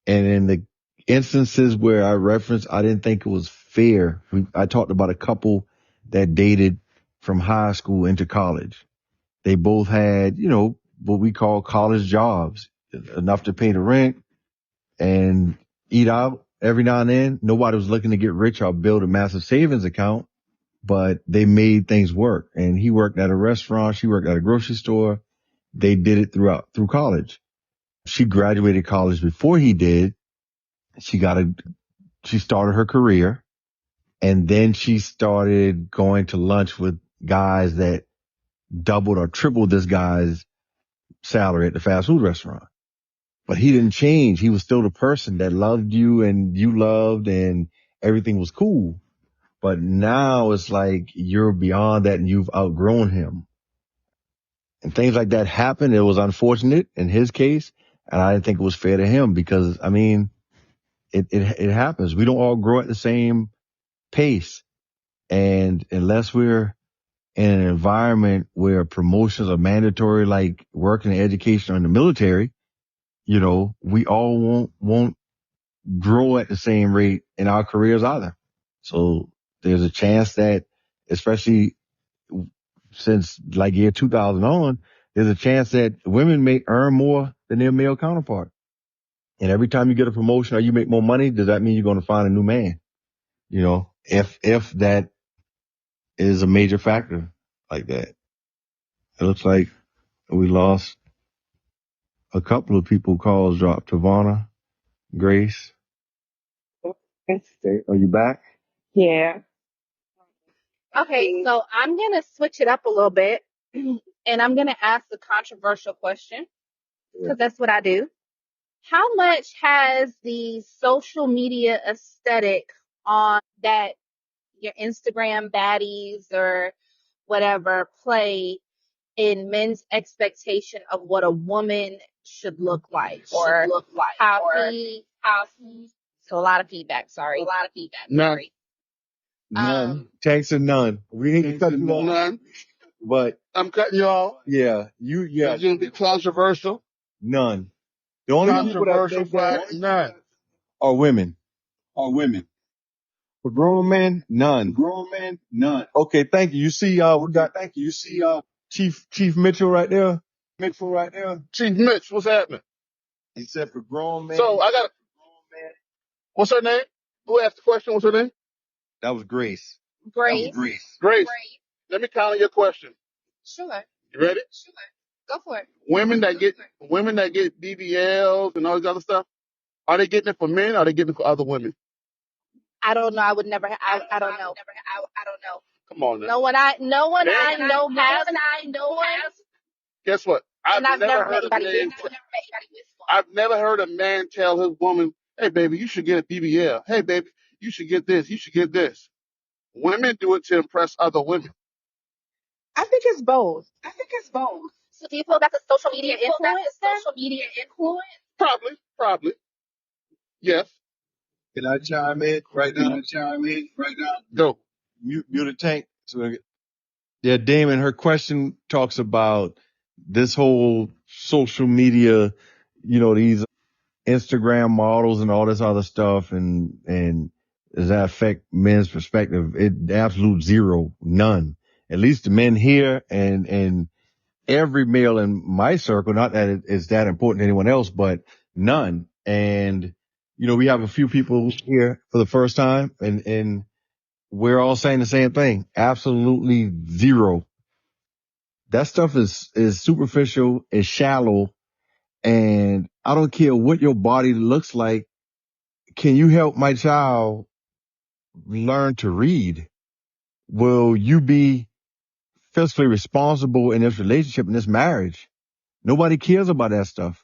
And in the instances where I referenced, I didn't think it was fair. I talked about a couple that dated from high school into college. They both had, you know, what we call college jobs, enough to pay the rent and eat out every now and then. Nobody was looking to get rich or build a massive savings account, but they made things work. And he worked at a restaurant. She worked at a grocery store. They did it through college. She graduated college before he did. She started her career, and then she started going to lunch with guys that doubled or tripled this guy's salary at the fast food restaurant. But he didn't change. He was still the person that loved you and you loved, and everything was cool. But now it's like you're beyond that and you've outgrown him. And things like that happened. It was unfortunate in his case, and I didn't think it was fair to him because, I mean, it happens. We don't all grow at the same pace. And unless we're in an environment where promotions are mandatory, like working in education or in the military, you know, we all won't grow at the same rate in our careers either. So there's a chance that, especially since like year 2000 on, there's a chance that women may earn more than their male counterpart. And every time you get a promotion or you make more money, does that mean you're going to find a new man? You know, if that is a major factor like that. It looks like we lost a couple of people. Calls dropped. Tavana, Grace, are you back? Yeah. Okay, so I'm going to switch it up a little bit and I'm going to ask a controversial question because that's what I do. How much has the social media aesthetic on that your Instagram baddies or whatever play in men's expectation of what a woman should look like or how he so a lot of feedback, None. sorry. None. Thanks and none. We need to cut you off. None. but I'm cutting you off. yeah, It's going to be controversial. none. The only people that Controversial think that Friday. None. are women. For grown men, none. Okay, thank you. You see, we got Chief Mitchell right there. Chief Mitch, what's happening? He said for grown men. So I got, what's her name? Who asked the question? What's her name? That was Grace. Grace. Grace. Let me counter your question. Sure. You ready? Go for it. Women that get BBLs and all this other stuff, are they getting it for men or are they getting it for other women? I don't know. I would never. I don't know. Come on now. No one I Man, know has. guess what? And I've never met anybody with one. I've never heard a man tell his woman, hey, baby, you should get a BBL. Hey, baby, you should get this. You should get this. Women do it to impress other women. I think it's both. So do you feel that's a social media influence then? Probably. Yes. Can I chime in right now? Go. Mute a tank. Yeah, Damon, her question talks about this whole social media, these Instagram models and all this other stuff, and does that affect men's perspective? It absolute zero, none. At least the men here and every male in my circle, not that it's that important to anyone else, but none. And, we have a few people here for the first time and we're all saying the same thing. Absolutely zero. That stuff is superficial, is shallow, and I don't care what your body looks like. Can you help my child learn to read? Will you be fiscally responsible in this relationship, in this marriage? Nobody cares about that stuff.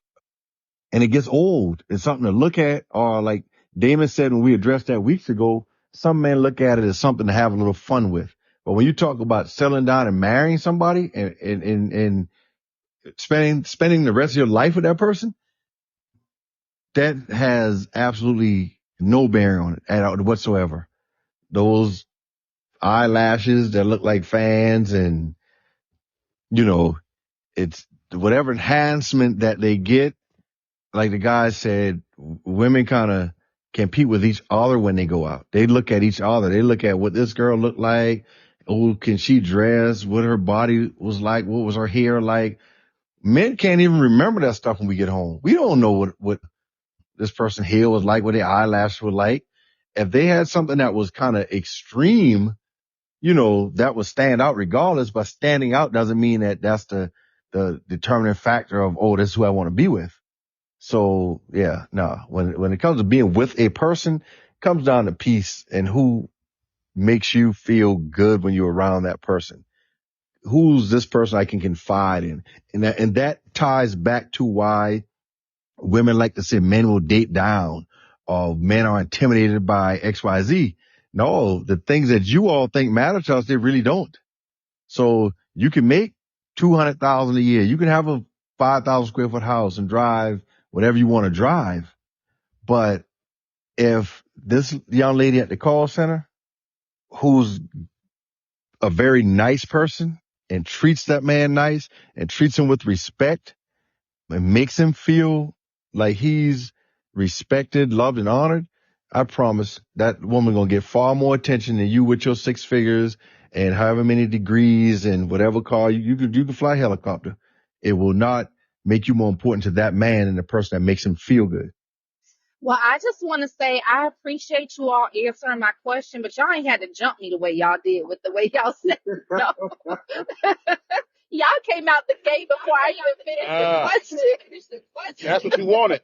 And it gets old. It's something to look at, or like Damon said when we addressed that weeks ago, some men look at it as something to have a little fun with. But when you talk about settling down and marrying somebody and spending the rest of your life with that person, that has absolutely no bearing on it at all whatsoever. Those eyelashes that look like fans and, it's whatever enhancement that they get. Like the guy said, women kind of compete with each other when they go out. They look at each other. They look at what this girl looked like. Oh, can she dress? What her body was like? What was her hair like? Men can't even remember that stuff when we get home. We don't know what this person's hair was like, what their eyelashes were like. If they had something that was kind of extreme, that would stand out regardless, but standing out doesn't mean that that's the determining factor of, oh, this is who I want to be with. So yeah, no, when it comes to being with a person, it comes down to peace and who makes you feel good when you're around that person. Who's this person I can confide in? And that ties back to why women like to say men will date down or men are intimidated by XYZ. No, the things that you all think matter to us, they really don't. So you can make $200,000 a year. You can have a 5,000 square foot house and drive whatever you want to drive. But if this young lady at the call center, who's a very nice person and treats that man nice and treats him with respect and makes him feel like he's respected, loved, and honored, I promise that woman gonna get far more attention than you with your 6 figures and however many degrees and whatever car you can fly a helicopter. It will not make you more important to that man than the person that makes him feel good. Well, I just want to say I appreciate you all answering my question, but y'all ain't had to jump me the way y'all did with the way y'all said no. Y'all came out the gate before I even finished the question. That's what you wanted.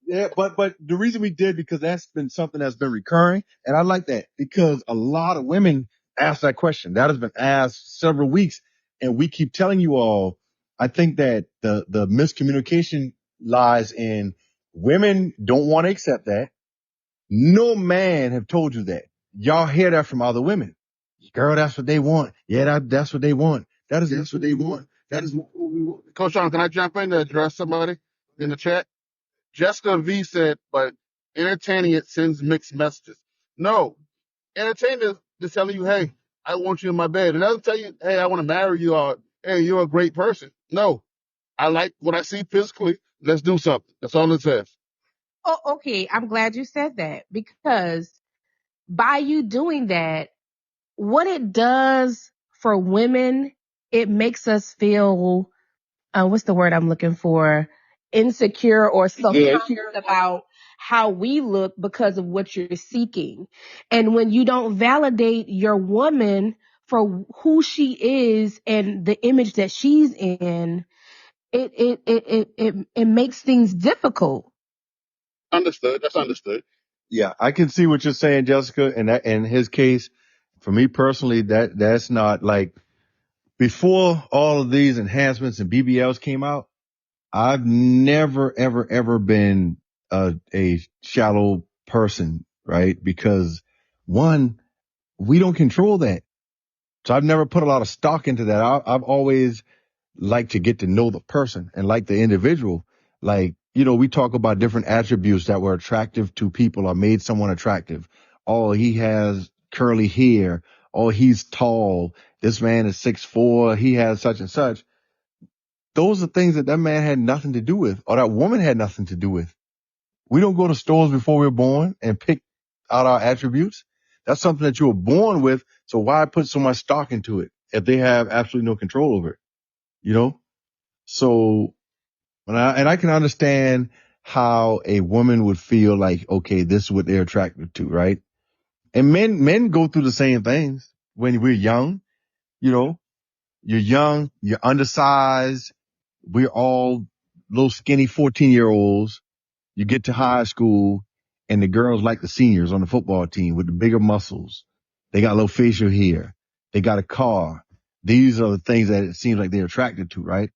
Yeah, but the reason we did, because that's been something that's been recurring, and I like that because a lot of women ask that question. That has been asked several weeks, and we keep telling you all. I think that the miscommunication lies in women don't want to accept that. No man have told you that. Y'all hear that from other women. Girl, that's what they want. Yeah, that's what they want. That's what they want. That is what we want. Coach Sean, can I jump in to address somebody in the chat? Jessica V said, but entertaining it sends mixed messages. No, entertaining is telling you, hey, I want you in my bed. It doesn't tell you, hey, I want to marry you, or hey, you're a great person. No, I like what I see physically. Let's do something. That's all it says. Oh, okay. I'm glad you said that because by you doing that, what it does for women, it makes us feel, what's the word I'm looking for? Insecure or self-conscious about how we look because of what you're seeking. And when you don't validate your woman for who she is and the image that she's in, it makes things difficult. Understood. That's understood. Yeah, I can see what you're saying, Jessica. And that, in his case, for me personally, that's not like before all of these enhancements and BBLs came out. I've never, ever, ever been a shallow person, right? Because one, we don't control that. So I've never put a lot of stock into that. I've always like to get to know the person and like the individual. Like, we talk about different attributes that were attractive to people or made someone attractive. Oh, he has curly hair. Oh, he's tall. This man is 6'4". He has such and such. Those are things that man had nothing to do with, or that woman had nothing to do with. We don't go to stores before we're born and pick out our attributes. That's something that you were born with. So why put so much stock into it if they have absolutely no control over it? So, and I can understand how a woman would feel like, okay, this is what they're attracted to, right? And men go through the same things when we're young. You're young, you're undersized. We're all little skinny 14-year-olds. You get to high school and the girls like the seniors on the football team with the bigger muscles. They got a little facial hair. They got a car. These are the things that it seems like they're attracted to, right?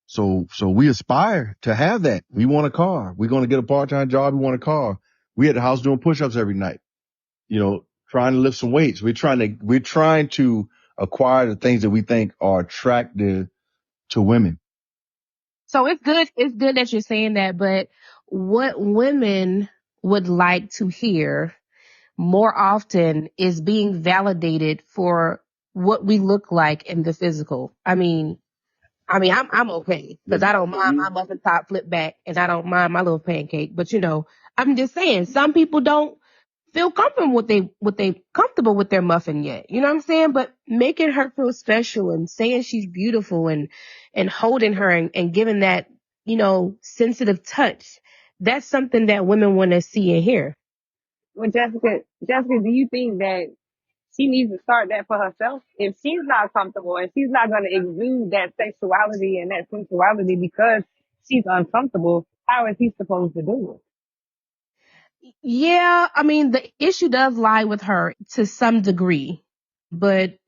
So we aspire to have that. We want a car. We're going to get a part-time job. We want a car. We at the house doing push-ups every night, trying to lift some weights. We're trying to acquire the things that we think are attractive to women. So it's good that you're saying that, but what women would like to hear more often is being validated for what we look like in the physical. I'm okay because I don't mind my muffin top flip back and I don't mind my little pancake. But I'm just saying some people don't feel comfortable comfortable with their muffin yet. You know what I'm saying? But making her feel special and saying she's beautiful and holding her and giving that, sensitive touch. That's something that women want to see and hear. Well, Jessica, do you think that she needs to start that for herself? If she's not comfortable and she's not going to exude that sexuality and that sensuality because she's uncomfortable, how is he supposed to do Yeah, the issue does lie with her to some degree, but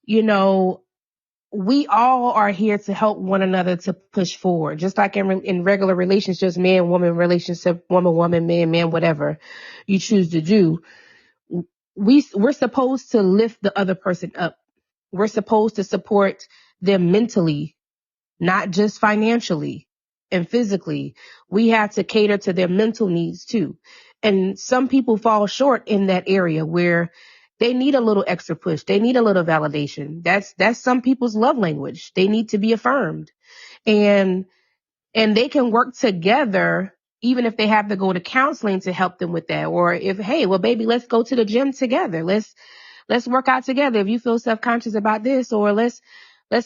you know, we all are here to help one another to push forward. Just like in regular relationships, man, woman relationship, woman, man, whatever you choose to do. We're supposed to lift the other person up. We're supposed to support them mentally, not just financially and physically. We have to cater to their mental needs too. And some people fall short in that area where they need a little extra push. They need a little validation. That's some people's love language. They need to be affirmed. And they can work together even if they have to go to counseling to help them with that. Or if, hey, well, baby, let's go to the gym together. Let's work out together. If you feel self-conscious about this, or let's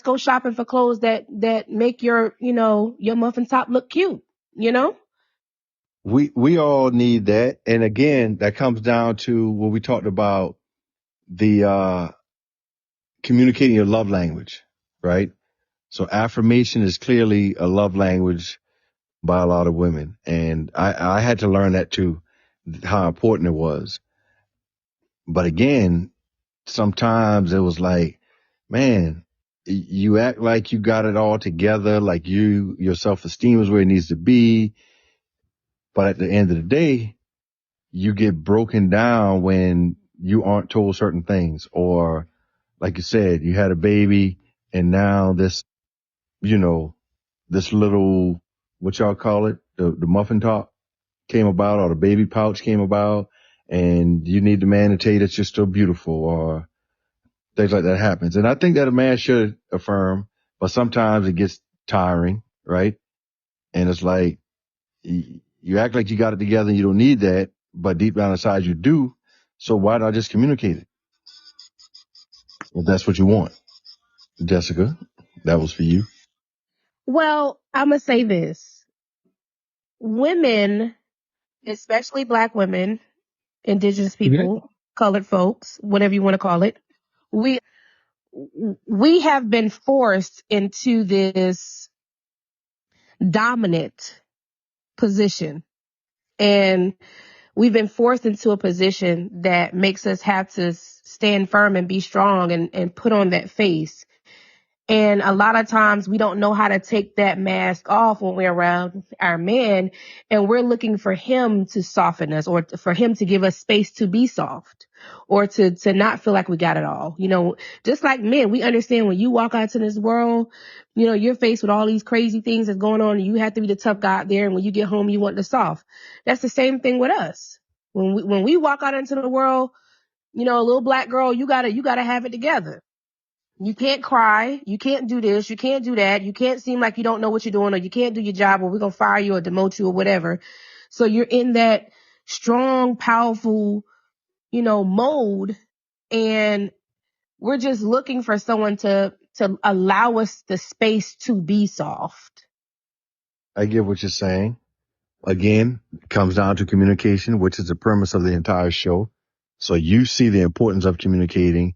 go shopping for clothes that make your muffin top look cute, We all need that. And again, that comes down to what we talked about, the communicating your love language, right? So affirmation is clearly a love language by a lot of women. And I had to learn that too, how important it was. But again, sometimes it was like, man, you act like you got it all together, like your self-esteem is where it needs to be. But at the end of the day, you get broken down when you aren't told certain things, or like you said, you had a baby and now this little, what y'all call it, the muffin top came about, or the baby pouch came about, and you need the man to tell you that you're still beautiful, or things like that happens. And I think that a man should affirm, but sometimes it gets tiring, right? And it's like, you act like you got it together and you don't need that, but deep down inside you do. So why not just communicate it if that's what you want? Jessica, that was for you. Well, I'm going to say this. Women, especially black women, indigenous Okay. people, colored folks, whatever you want to call it, we have been forced into this dominant position. And we've been forced into a position that makes us have to stand firm and be strong and put on that face. And a lot of times we don't know how to take that mask off when we're around our man, and we're looking for him to soften us or for him to give us space to be soft or to not feel like we got it all. You know, just like men, we understand when you walk out into this world, you know, you're faced with all these crazy things that's going on and you have to be the tough guy out there. And when you get home, you want the soft. That's the same thing with us. When we walk out into the world, you know, a little black girl, you gotta have it together. You can't cry. You can't do this. You can't do that. You can't seem like you don't know what you're doing, or you can't do your job, or we're going to fire you or demote you or whatever. So you're in that strong, powerful, you know, mode. And we're just looking for someone to allow us the space to be soft. I get what you're saying. Again, it comes down to communication, which is the premise of the entire show. So you see the importance of communicating,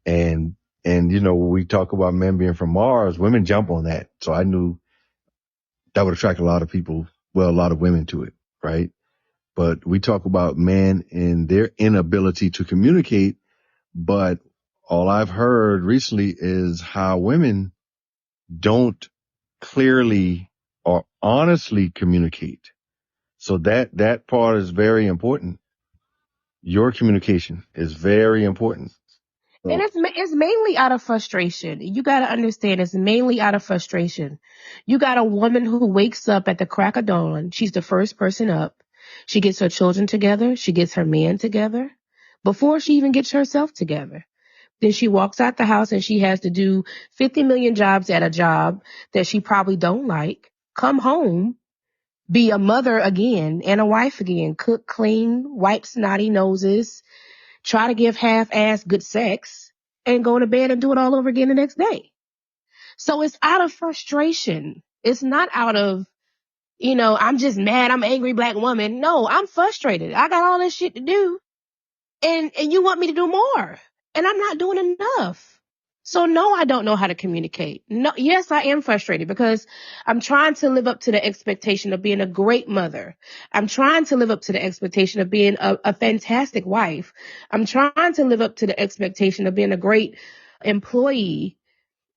and you know, when we talk about men being from Mars, women jump on that. So I knew that would attract a lot of people, well, a lot of women to it, right? But we talk about men and their inability to communicate, but all I've heard recently is how women don't clearly or honestly communicate. So that part is very important. Your communication is very important. And So it's mainly out of frustration. You got to understand, it's mainly out of frustration. You got a woman who wakes up at the crack of dawn. She's the first person up. She gets her children together. She gets her man together before she even gets herself together. Then she walks out the house and she has to do 50 million jobs at a job that she probably don't like. Come home, be a mother again and a wife again. Cook, clean, wipe snotty noses, try to give half-ass good sex, and go to bed and do it all over again the next day. So it's out of frustration. It's not out of, you know, I'm just mad, I'm an angry black woman. No, I'm frustrated. I got all this shit to do, and you want me to do more, and I'm not doing enough. So no, I don't know how to communicate. No, yes, I am frustrated because I'm trying to live up to the expectation of being a great mother. I'm trying to live up to the expectation of being a fantastic wife. I'm trying to live up to the expectation of being a great employee.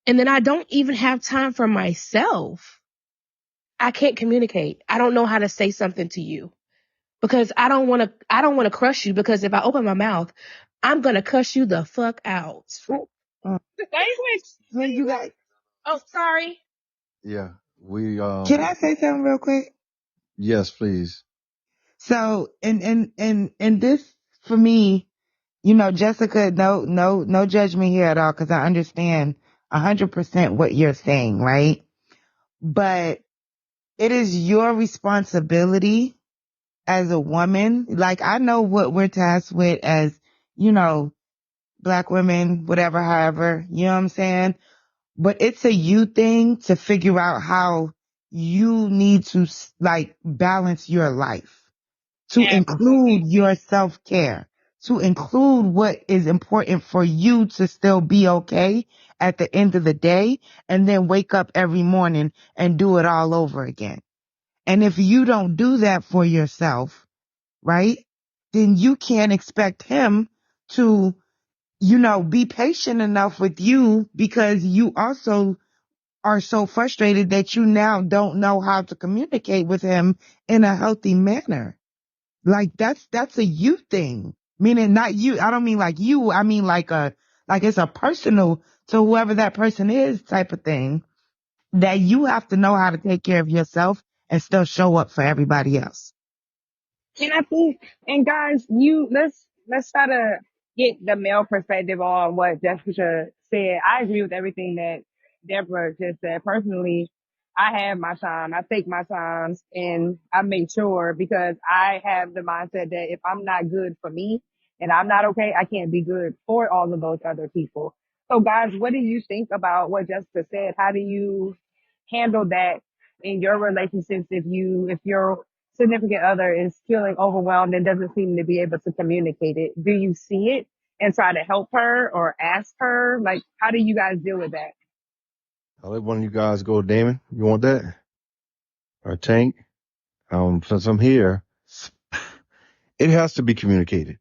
And then I don't even have time for myself. I can't communicate. I don't know how to say something to you because I don't want to crush you, because if I open my mouth, I'm going to cuss you the fuck out. Language. When you guys, Oh, sorry. yeah, we can I say something real quick? yes, please. So, and this for me, you know, Jessica, no judgment here at all, because I understand 100% what you're saying, right? But it is your responsibility as a woman. Like, I know what we're tasked with as, you know, black women, whatever, however, you know what I'm saying? But it's a you thing to figure out how you need to like balance your life, to include your self-care, to include what is important for you to still be okay at the end of the day, and then wake up every morning and do it all over again. And if you don't do that for yourself, right, then you can't expect him to, you know, be patient enough with you, because you also are so frustrated that you now don't know how to communicate with him in a healthy manner. Like, that's a you thing. Meaning not you. I don't mean like you. I mean like it's a personal to whoever that person is type of thing, that you have to know how to take care of yourself and still show up for everybody else. And I think, and guys, let's try to get the male perspective on what Jessica said. I agree with everything that Deborah just said. Personally, I have my time. I take my time and I make sure because I have the mindset that if I'm not good for me and I'm not okay, I can't be good for all of those other people. So guys, what do you think about what Jessica said? How do you handle that in your relationships if your significant other is feeling overwhelmed and doesn't seem to be able to communicate it? Do you see it and try to help her or ask her? Like, how do you guys deal with that? I'll let one of you guys go. Damon, you want that? Or Tank? Since I'm here, it has to be communicated.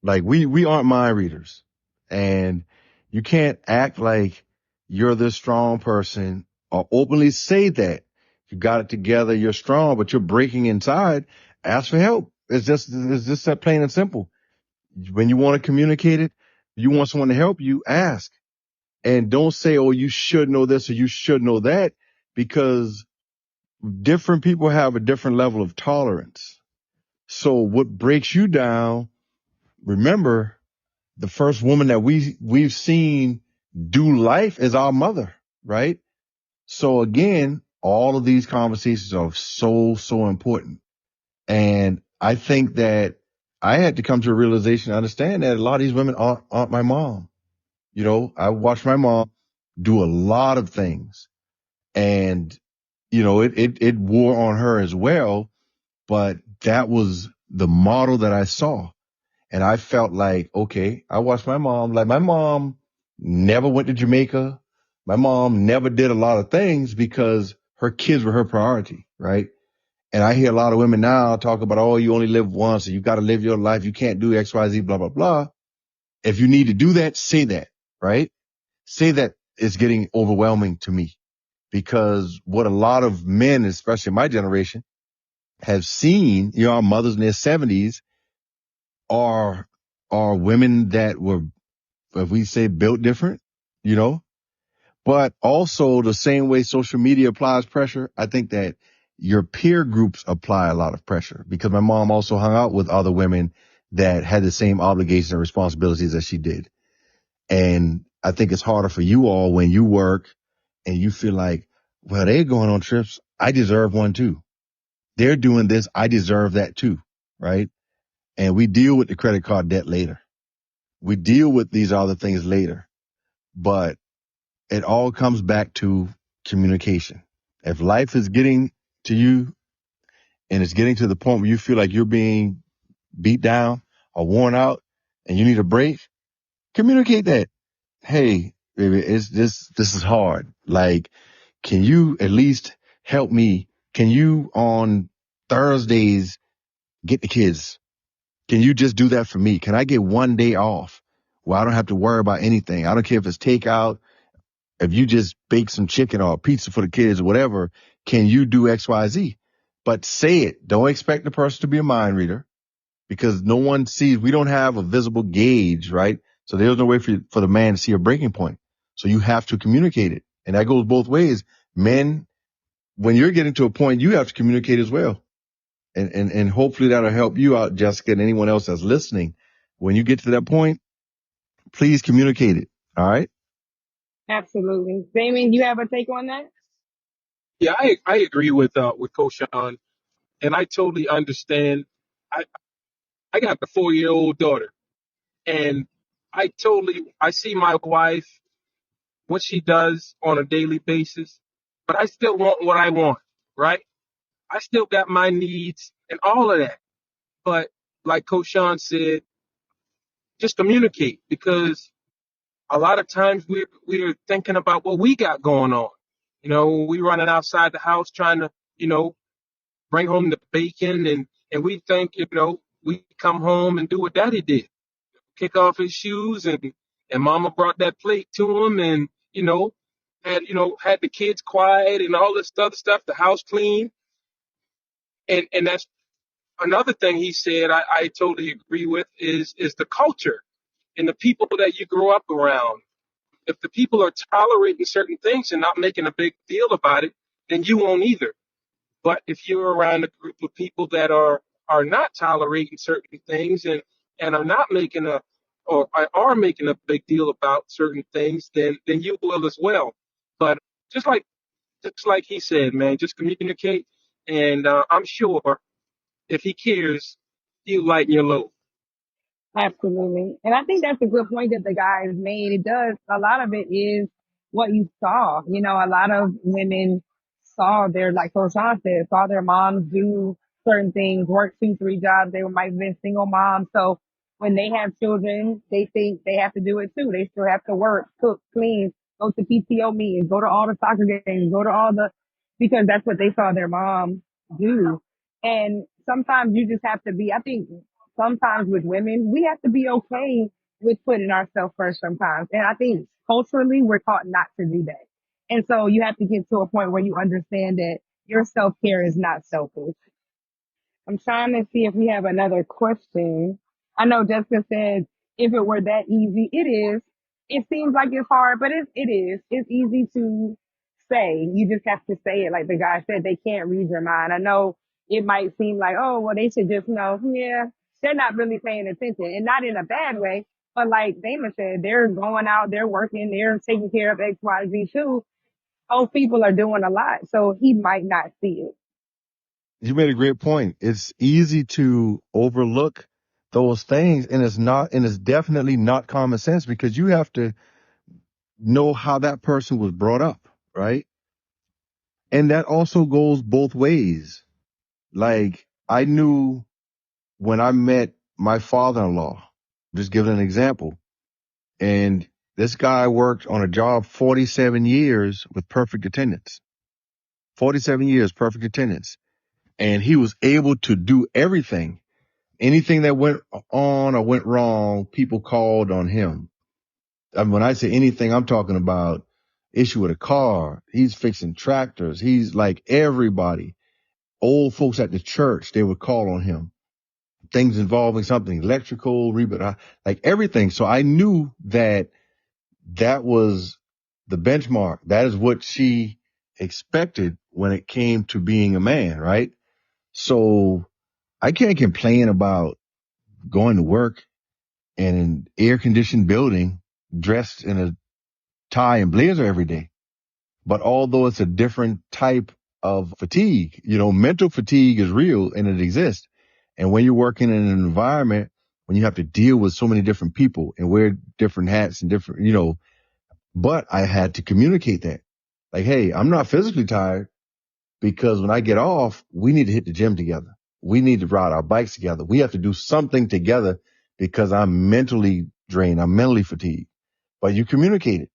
Like we aren't mind readers, and you can't act like you're this strong person or openly say that you got it together, you're strong, but you're breaking inside. Ask for help. It's just that plain and simple. When you want to communicate it, you want someone to help you, ask. And don't say, oh, you should know this or you should know that, because different people have a different level of tolerance. So what breaks you down, remember, the first woman that we've seen do life is our mother, right? So again, all of these conversations are so important. And I think that I had to come to a realization, understand that a lot of these women aren't my mom. You know, I watched my mom do a lot of things, and it wore on her as well, but that was the model that I saw. And I felt like, okay, I watched my mom. Like, my mom never went to Jamaica. My mom never did a lot of things because her kids were her priority, right? And I hear a lot of women now talk about, oh, you only live once and you got to live your life. You can't do X, Y, Z, blah, blah, blah. If you need to do that, say that, right? Say that it's getting overwhelming to me, because what a lot of men, especially my generation, have seen, our mothers in their 70s are women that were, if we say, built different, you know, but also the same way social media applies pressure. I think that your peer groups apply a lot of pressure, because my mom also hung out with other women that had the same obligations and responsibilities as she did. And I think it's harder for you all when you work and you feel like, well, they're going on trips. I deserve one too. They're doing this. I deserve that too. Right. And we deal with the credit card debt later. We deal with these other things later, but it all comes back to communication. If life is getting to you and it's getting to the point where you feel like you're being beat down or worn out and you need a break, communicate that. Hey, baby, this is hard. Like, can you at least help me? Can you on Thursdays get the kids? Can you just do that for me? Can I get one day off where I don't have to worry about anything? I don't care if it's takeout. If you just bake some chicken or pizza for the kids or whatever, can you do X, Y, Z? But say it. Don't expect the person to be a mind reader, because no one sees, we don't have a visible gauge, right? So there's no way for the man to see a breaking point. So you have to communicate it. And that goes both ways. Men, when you're getting to a point, you have to communicate as well. And hopefully that'll help you out, Jessica, and anyone else that's listening. When you get to that point, please communicate it. All right. Absolutely. Damon, you have a take on that? Yeah, I agree with Coach Sean, and I totally understand. I I got a 4-year-old daughter, and I see my wife, what she does on a daily basis, but I still want what I want, right? I still got my needs and all of that. But like Coach Sean said, just communicate, because a lot of times we're thinking about what we got going on. We running outside the house trying to, bring home the bacon, and we think, we come home and do what daddy did. Kick off his shoes, and mama brought that plate to him, and, had the kids quiet and all this other stuff, the house clean. And that's another thing he said I totally agree with is the culture and the people that you grow up around. If the people are tolerating certain things and not making a big deal about it, then you won't either. But if you're around a group of people that are not tolerating certain things and are not making or are making a big deal about certain things, then you will as well. But just like just like he said, man, just communicate, and I'm sure if he cares, he'll lighten your load. Absolutely. And I think that's a good point that the guy has made. It does, a lot of it is what you saw. You know, a lot of women saw their, like Coach Sean said, saw their moms do certain things, work 2, 3 jobs. They might have been single moms. So when they have children, they think they have to do it too. They still have to work, cook, clean, go to PTO meetings, go to all the soccer games, go to all the, because that's what they saw their mom do. And sometimes you just have to be, I think sometimes with women, we have to be okay with putting ourselves first sometimes. And I think culturally, we're taught not to do that. And so you have to get to a point where you understand that your self care is not selfish. I'm trying to see if we have another question. I know Jessica said if it were that easy, it is. It seems like it's hard, but it is. It's easy to say. You just have to say it. Like the guy said, they can't read your mind. I know it might seem like, oh, well, they should just know. Yeah, they're not really paying attention, and not in a bad way. But like Damon said, they're going out, they're working, they're taking care of X, Y, Z too. Those people are doing a lot, so he might not see it. You made a great point. It's easy to overlook those things, and it's definitely not common sense because you have to know how that person was brought up, right? And that also goes both ways. Like I knew when I met my father-in-law, just giving an example, and this guy worked on a job 47 years with perfect attendance. 47 years, perfect attendance. And he was able to do everything. Anything that went on or went wrong, people called on him. I mean, when I say anything, I'm talking about issue with a car. He's fixing tractors. He's like everybody. Old folks at the church, they would call on him. Things involving something electrical, like everything. So I knew that that was the benchmark. That is what she expected when it came to being a man, right? So I can't complain about going to work in an air conditioned building dressed in a tie and blazer every day. But although it's a different type of fatigue, mental fatigue is real and it exists. And when you're working in an environment, when you have to deal with so many different people and wear different hats and different, but I had to communicate that. Like, hey, I'm not physically tired because when I get off, we need to hit the gym together. We need to ride our bikes together. We have to do something together because I'm mentally drained. I'm mentally fatigued. But you communicate it.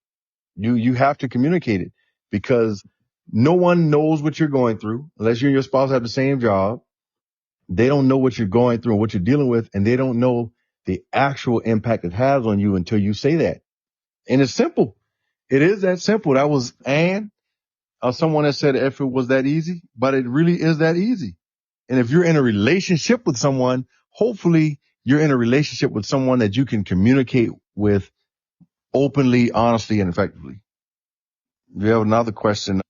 You have to communicate it because no one knows what you're going through unless you and your spouse have the same job. They don't know what you're going through and what you're dealing with, and they don't know the actual impact it has on you until you say that. And it's simple. It is that simple. That was Ann, someone that said if it was that easy, but it really is that easy. And if you're in a relationship with someone, hopefully you're in a relationship with someone that you can communicate with openly, honestly, and effectively. We have another question,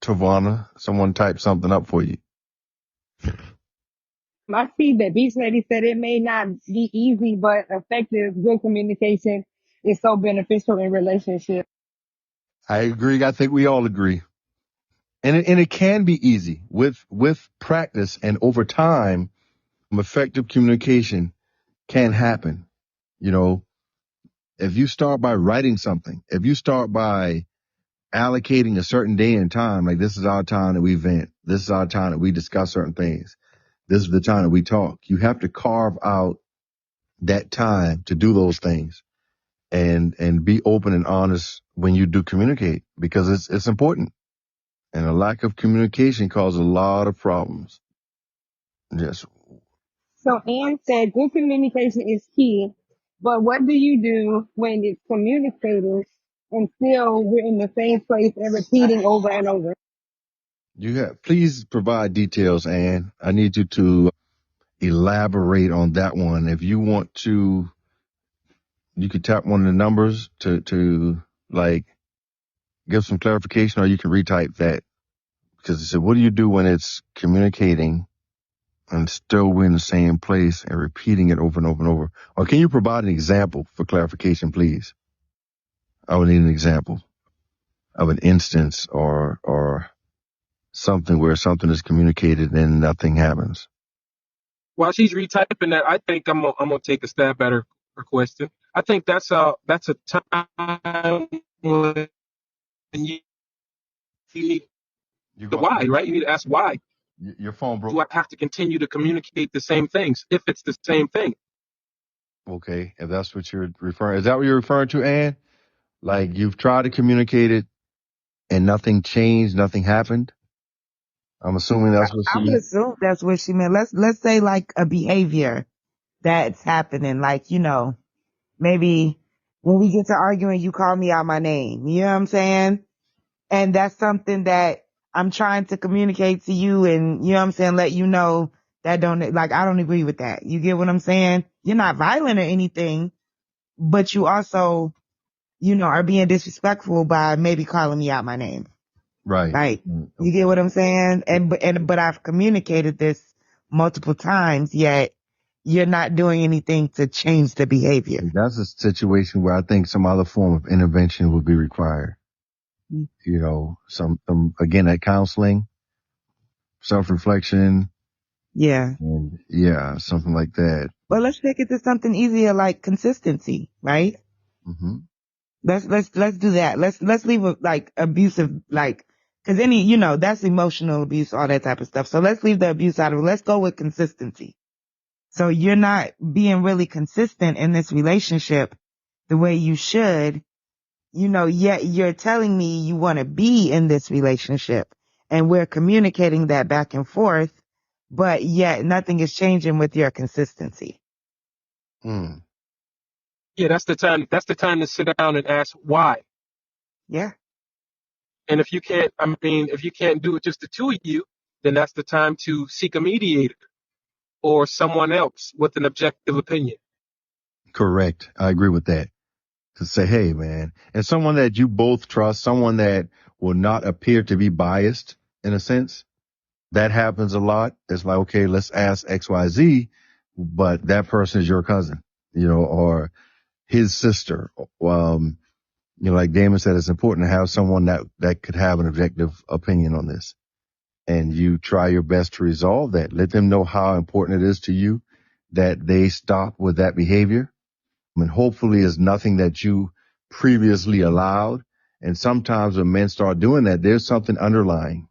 Tavana. Someone typed something up for you. I see that Beach Lady said it may not be easy, but effective, good communication is so beneficial in relationships. I agree. I think we all agree. And it can be easy with practice and over time, effective communication can happen. If you start by writing something, if you start by allocating a certain day and time, like this is our time that we vent. This is our time that we discuss certain things. This is the time that we talk. You have to carve out that time to do those things and be open and honest when you do communicate because it's important. And a lack of communication causes a lot of problems. Yes. So Ann said good communication is key, but what do you do when it's communicated and still we're in the same place and repeating over and over? Please provide details, Ann. I need you to elaborate on that one. If you want to, you could tap one of the numbers to like give some clarification, or you can retype that because it said, what do you do when it's communicating and still we're in the same place and repeating it over and over and over. Or can you provide an example for clarification, please? I would need an example of an instance or something where something is communicated and nothing happens. While she's retyping that, I think I'm gonna take a stab at her question. I think that's a time when you need You the go, why, right? You need to ask why. your phone Do broke. I have to continue to communicate the same things if it's the same thing? Okay, if that's what you're referring, is that what you're referring to, Ann? Like you've tried to communicate it and nothing changed, nothing happened. I'm assuming that's what I would she. assume that's what she meant. Let's say like a behavior that's happening, like, maybe when we get to arguing, you call me out my name. You know what I'm saying? And that's something that I'm trying to communicate to you and, you know what I'm saying, let you know that I don't agree with that. You get what I'm saying? You're not violent or anything, but you also, are being disrespectful by maybe calling me out my name. Right. Like, you Okay. get what I'm saying? But I've communicated this multiple times, yet you're not doing anything to change the behavior. That's a situation where I think some other form of intervention would be required. Some again, that counseling, self-reflection, Yeah. and yeah, something like that. But let's take it to something easier like consistency, right? Hmm. Let's do that. Let's leave like abusive, like, cause that's emotional abuse, all that type of stuff. So let's leave the abuse out of it. Let's go with consistency. So you're not being really consistent in this relationship the way you should, yet you're telling me you want to be in this relationship and we're communicating that back and forth, but yet nothing is changing with your consistency. Mm. Yeah, that's the time. That's the time to sit down and ask why. Yeah. And if you can't do it just the two of you, then that's the time to seek a mediator or someone else with an objective opinion. Correct. I agree with that. To say, hey, man, and someone that you both trust, someone that will not appear to be biased in a sense. That happens a lot. It's like, okay, let's ask XYZ, but that person is your cousin, or his sister. Like Damon said, it's important to have someone that could have an objective opinion on this. And you try your best to resolve that. Let them know how important it is to you that they stop with that behavior. And hopefully it's nothing that you previously allowed. And sometimes when men start doing that, there's something underlying.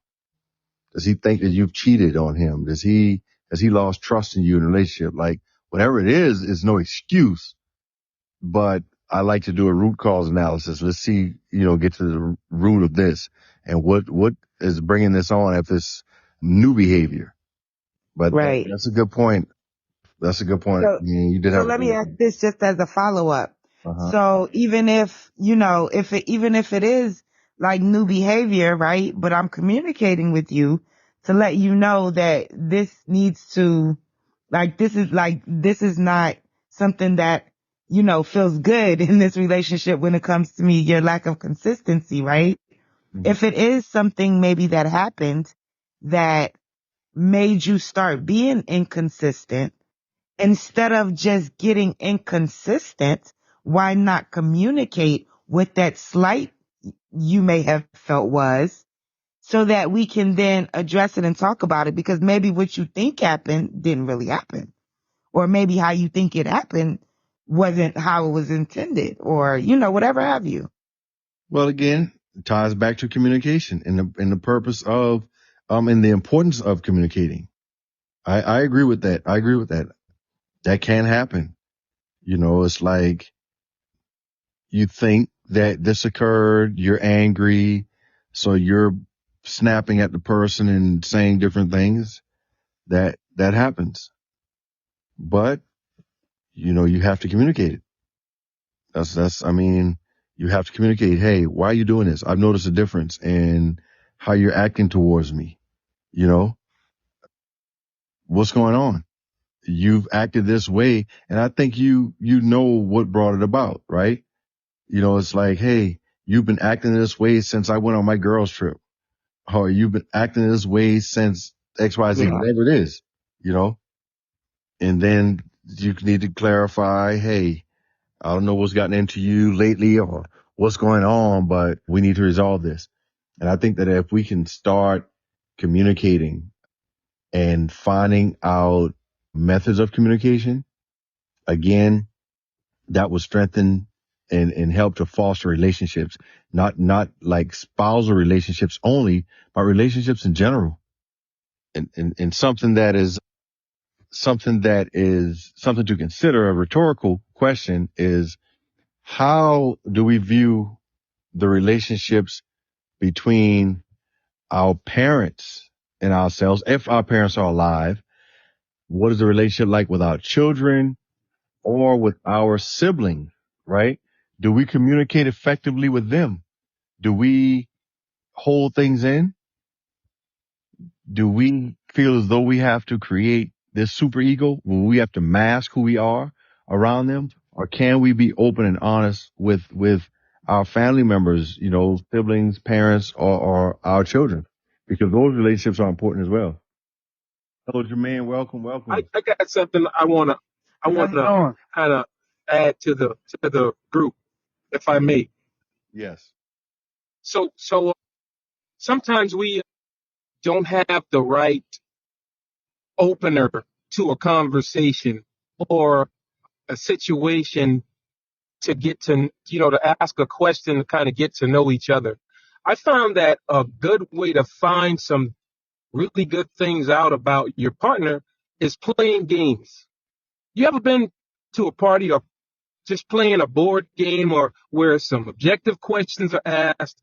Does he think that you've cheated on him? Has he lost trust in you in a relationship? Like whatever it is no excuse, but I like to do a root cause analysis. Let's see, get to the root of this and what is bringing this on if it's new behavior. But Right. that's a good point. That's a good point. So, You did so have. let me ask this just as a follow up. Uh-huh. So even if, even if it is like new behavior, right? But I'm communicating with you to let you know that this needs to, this is not something that, feels good in this relationship when it comes to me, your lack of consistency, right? Mhm. If it is something maybe that happened that made you start being inconsistent, instead of just getting inconsistent, why not communicate what that slight you may have felt was so that we can then address it and talk about it? Because maybe what you think happened didn't really happen. Or maybe how you think it happened wasn't how it was intended, or, whatever have you. Well, again, it ties back to communication and the purpose of, and the importance of communicating. I agree with that. I agree with that. That can happen. It's like you think that this occurred, you're angry, so you're snapping at the person and saying different things. That happens. But, you have to communicate it. You have to communicate, hey, why are you doing this? I've noticed a difference in how you're acting towards me. What's going on? You've acted this way, and I think you know what brought it about, right? It's like, hey, you've been acting this way since I went on my girls trip, or you've been acting this way since XYZ, Yeah. whatever it is. you know, and then you need to clarify, hey, I don't know what's gotten into you lately or what's going on, but we need to resolve this. And I think that if we can start communicating and finding out methods of communication, again, that will strengthen and help to foster relationships, not like spousal relationships only, but relationships in general. And something that is something to consider, a rhetorical question is, how do we view the relationships between our parents and ourselves? If our parents are alive, what is the relationship like with our children or with our siblings, right? Do we communicate effectively with them? Do we hold things in? Do we feel as though we have to create this super ego where we have to mask who we are around them? Or can we be open and honest with our family members, you know, siblings, parents, or our children? Because those relationships are important as well. Hello, Jermaine. Welcome, welcome. I got something I wanna kind of add to the group, if I may. Yes. So sometimes we don't have the right opener to a conversation or a situation to get to, to ask a question to kind of get to know each other. I found that a good way to find some really good things out about your partner is playing games. You ever been to a party or just playing a board game or where some objective questions are asked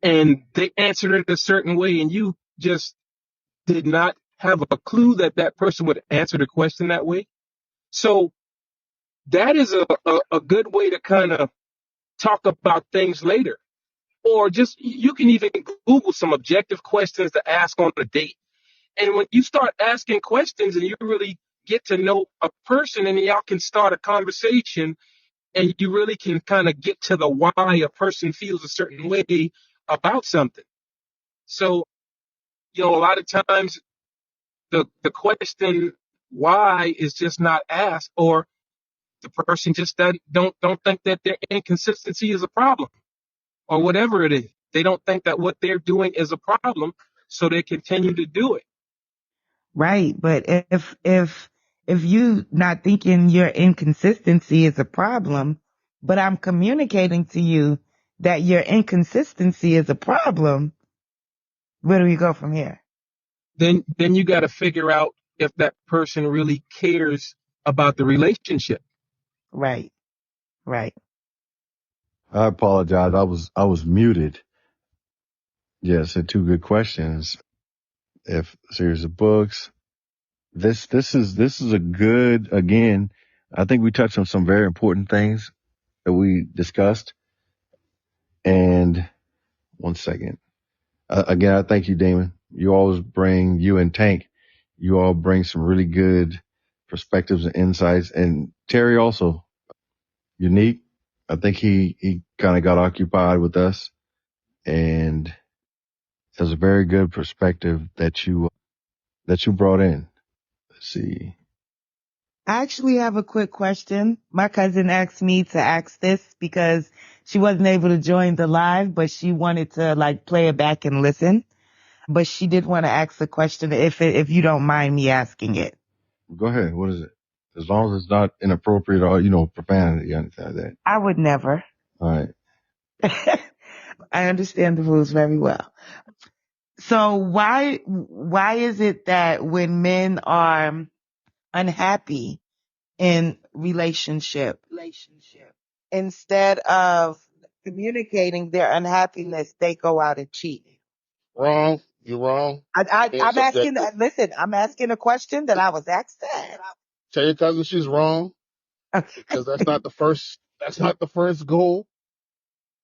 and they answered it a certain way and you just did not have a clue that that person would answer the question that way? So that is a good way to kind of talk about things later. Or just, you can even Google some objective questions to ask on a date. And when you start asking questions and you really get to know a person and y'all can start a conversation and you really can kind of get to the why a person feels a certain way about something. So, a lot of times the question why is just not asked, or the person just don't think that their inconsistency is a problem, or whatever it is. They don't think that what they're doing is a problem, so they continue to do it. Right. But if you not thinking your inconsistency is a problem, but I'm communicating to you that your inconsistency is a problem, where do we go from here? Then you got to figure out if that person really cares about the relationship. Right. Right. I apologize. I was muted. Yes, and two good questions. If series of books, this is a good, again, I think we touched on some very important things that we discussed. And one second. Again, I thank you, Damon. You and Tank, you all bring some really good perspectives and insights. And Terry also, unique. I think he kind of got occupied with us, and there's a very good perspective that you brought in. Let's see. I actually have a quick question. My cousin asked me to ask this because she wasn't able to join the live, but she wanted to like play it back and listen. But she did want to ask the question if you don't mind me asking it. Go ahead. What is it? As long as it's not inappropriate or, profanity or anything like that. I would never. All right. I understand the rules very well. So why is it that when men are unhappy in relationship, instead of communicating their unhappiness, they go out and cheat? Wrong. You're wrong. Being I'm asking, subjective. listen, I'm asking a question that I was asked. Tell your cousin she's wrong Okay. because that's not the first goal.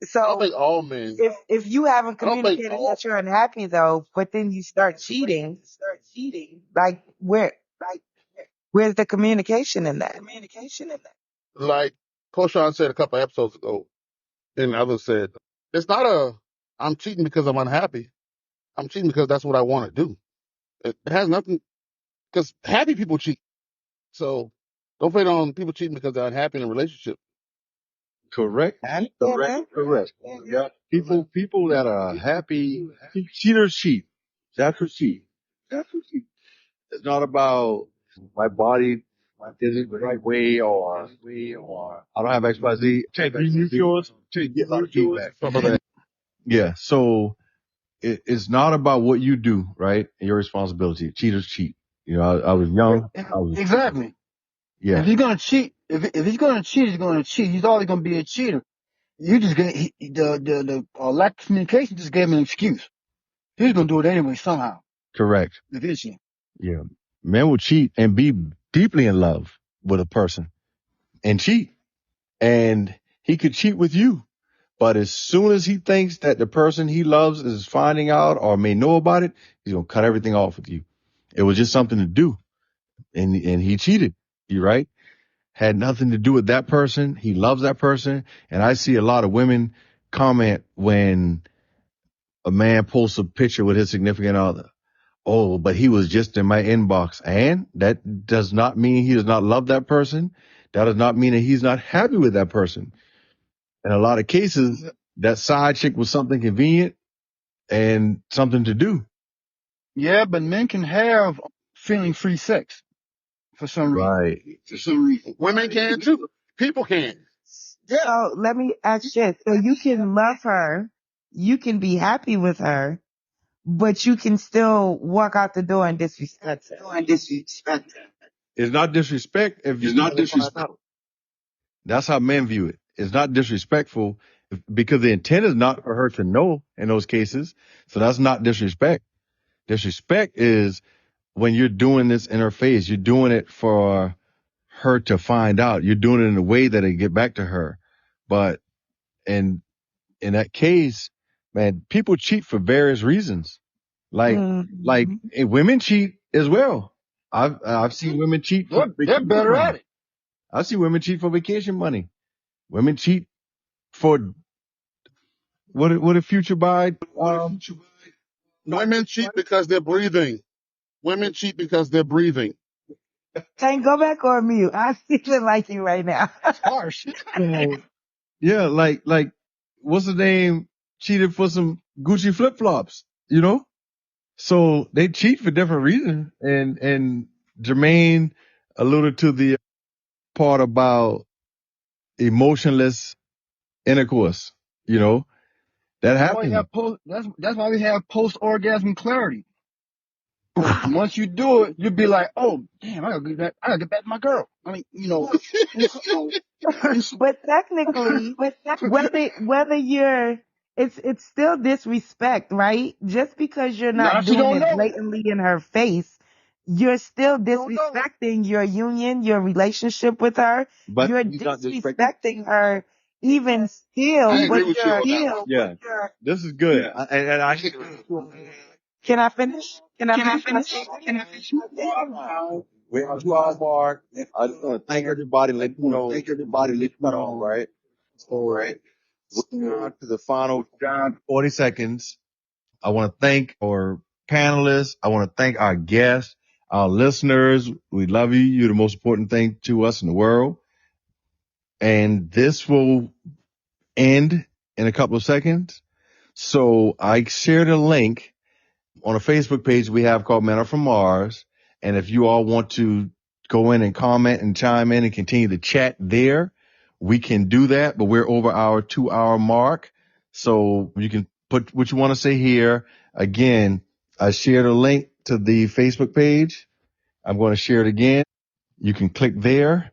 I don't So think all men. if you haven't I don't think communicated all. that you're unhappy though, but then you start cheating, like where's the communication in that? Like Coach Sean said a couple episodes ago, and others said, it's not I'm cheating because I'm unhappy. I'm cheating because that's what I want to do. It has nothing. because happy people cheat. So don't play it on people cheating because they're unhappy in a relationship. Correct. Correct. Yeah. People that are happy, cheaters cheat. That's what cheat. It's not about my body isn't the right way or I don't have XYZ. You yours to get a lot of feedback. Yeah. So it's not about what you do, right? And your responsibility. Cheaters cheat. You know, I was young. Exactly. Yeah. If he's gonna cheat, if he's gonna cheat, he's gonna cheat. He's always gonna be a cheater. You just get the lack of communication just gave him an excuse. He's gonna do it anyway somehow. Correct. Eventually. Yeah. Men will cheat and be deeply in love with a person and cheat. And he could cheat with you. But as soon as he thinks that the person he loves is finding out or may know about it, he's going to cut everything off with you. It was just something to do. And he cheated. You right? Had nothing to do with that person. He loves that person. And I see a lot of women comment when a man posts a picture with his significant other. Oh, but he was just in my inbox. And that does not mean he does not love that person. That does not mean that he's not happy with that person. In a lot of cases, that side chick was something convenient and something to do. Yeah, but men can have feeling free sex for some reason. Right. For some reason. Women can too. People can. So let me ask this. So you can love her, you can be happy with her, but you can still walk out the door and disrespect her. It's not disrespect if you not disrespect. That's how men view it. It's not disrespectful because the intent is not for her to know in those cases. So that's not disrespect. Disrespect is when you're doing this in her face, you're doing it for her to find out. You're doing it in a way that it get back to her. But in that case, man, people cheat for various reasons. Like women cheat as well. I've seen women cheat for They're better money. at it. I've seen women cheat for vacation money. Women cheat for what a future buy. Women cheat because they're breathing. Women cheat because they're breathing. Tank, go back on mute. I'm feeling like you right now. Harsh. Yeah, like what's the name? Cheated for some Gucci flip flops, you know? So they cheat for different reasons. And Jermaine alluded to the part about emotionless intercourse, you know? That happens. That's why we have post orgasm clarity. Once you do it, you'll be like, oh damn, I gotta get back to my girl. I mean, you know. But technically, whether you're, it's still disrespect, right? Just because you're not doing it blatantly in her face, you're still disrespecting your union, your relationship with her. But you're disrespecting her even still. I agree with you on that. Yeah, this is good. Yeah. And I Can I finish? Can I finish? we're on 2 hour mark. I just want to thank everybody. Let you know, right? We're on to the final 40 seconds. I want to thank our panelists. I want to thank our guests, our listeners. We love you. You're the most important thing to us in the world. And this will end in a couple of seconds. So I shared a link on a Facebook page we have called Men Are From Mars. And if you all want to go in and comment and chime in and continue to chat there, we can do that. But we're over our 2 hour mark. So you can put what you want to say here. Again, I shared a link to the Facebook page. I'm going to share it again. You can click there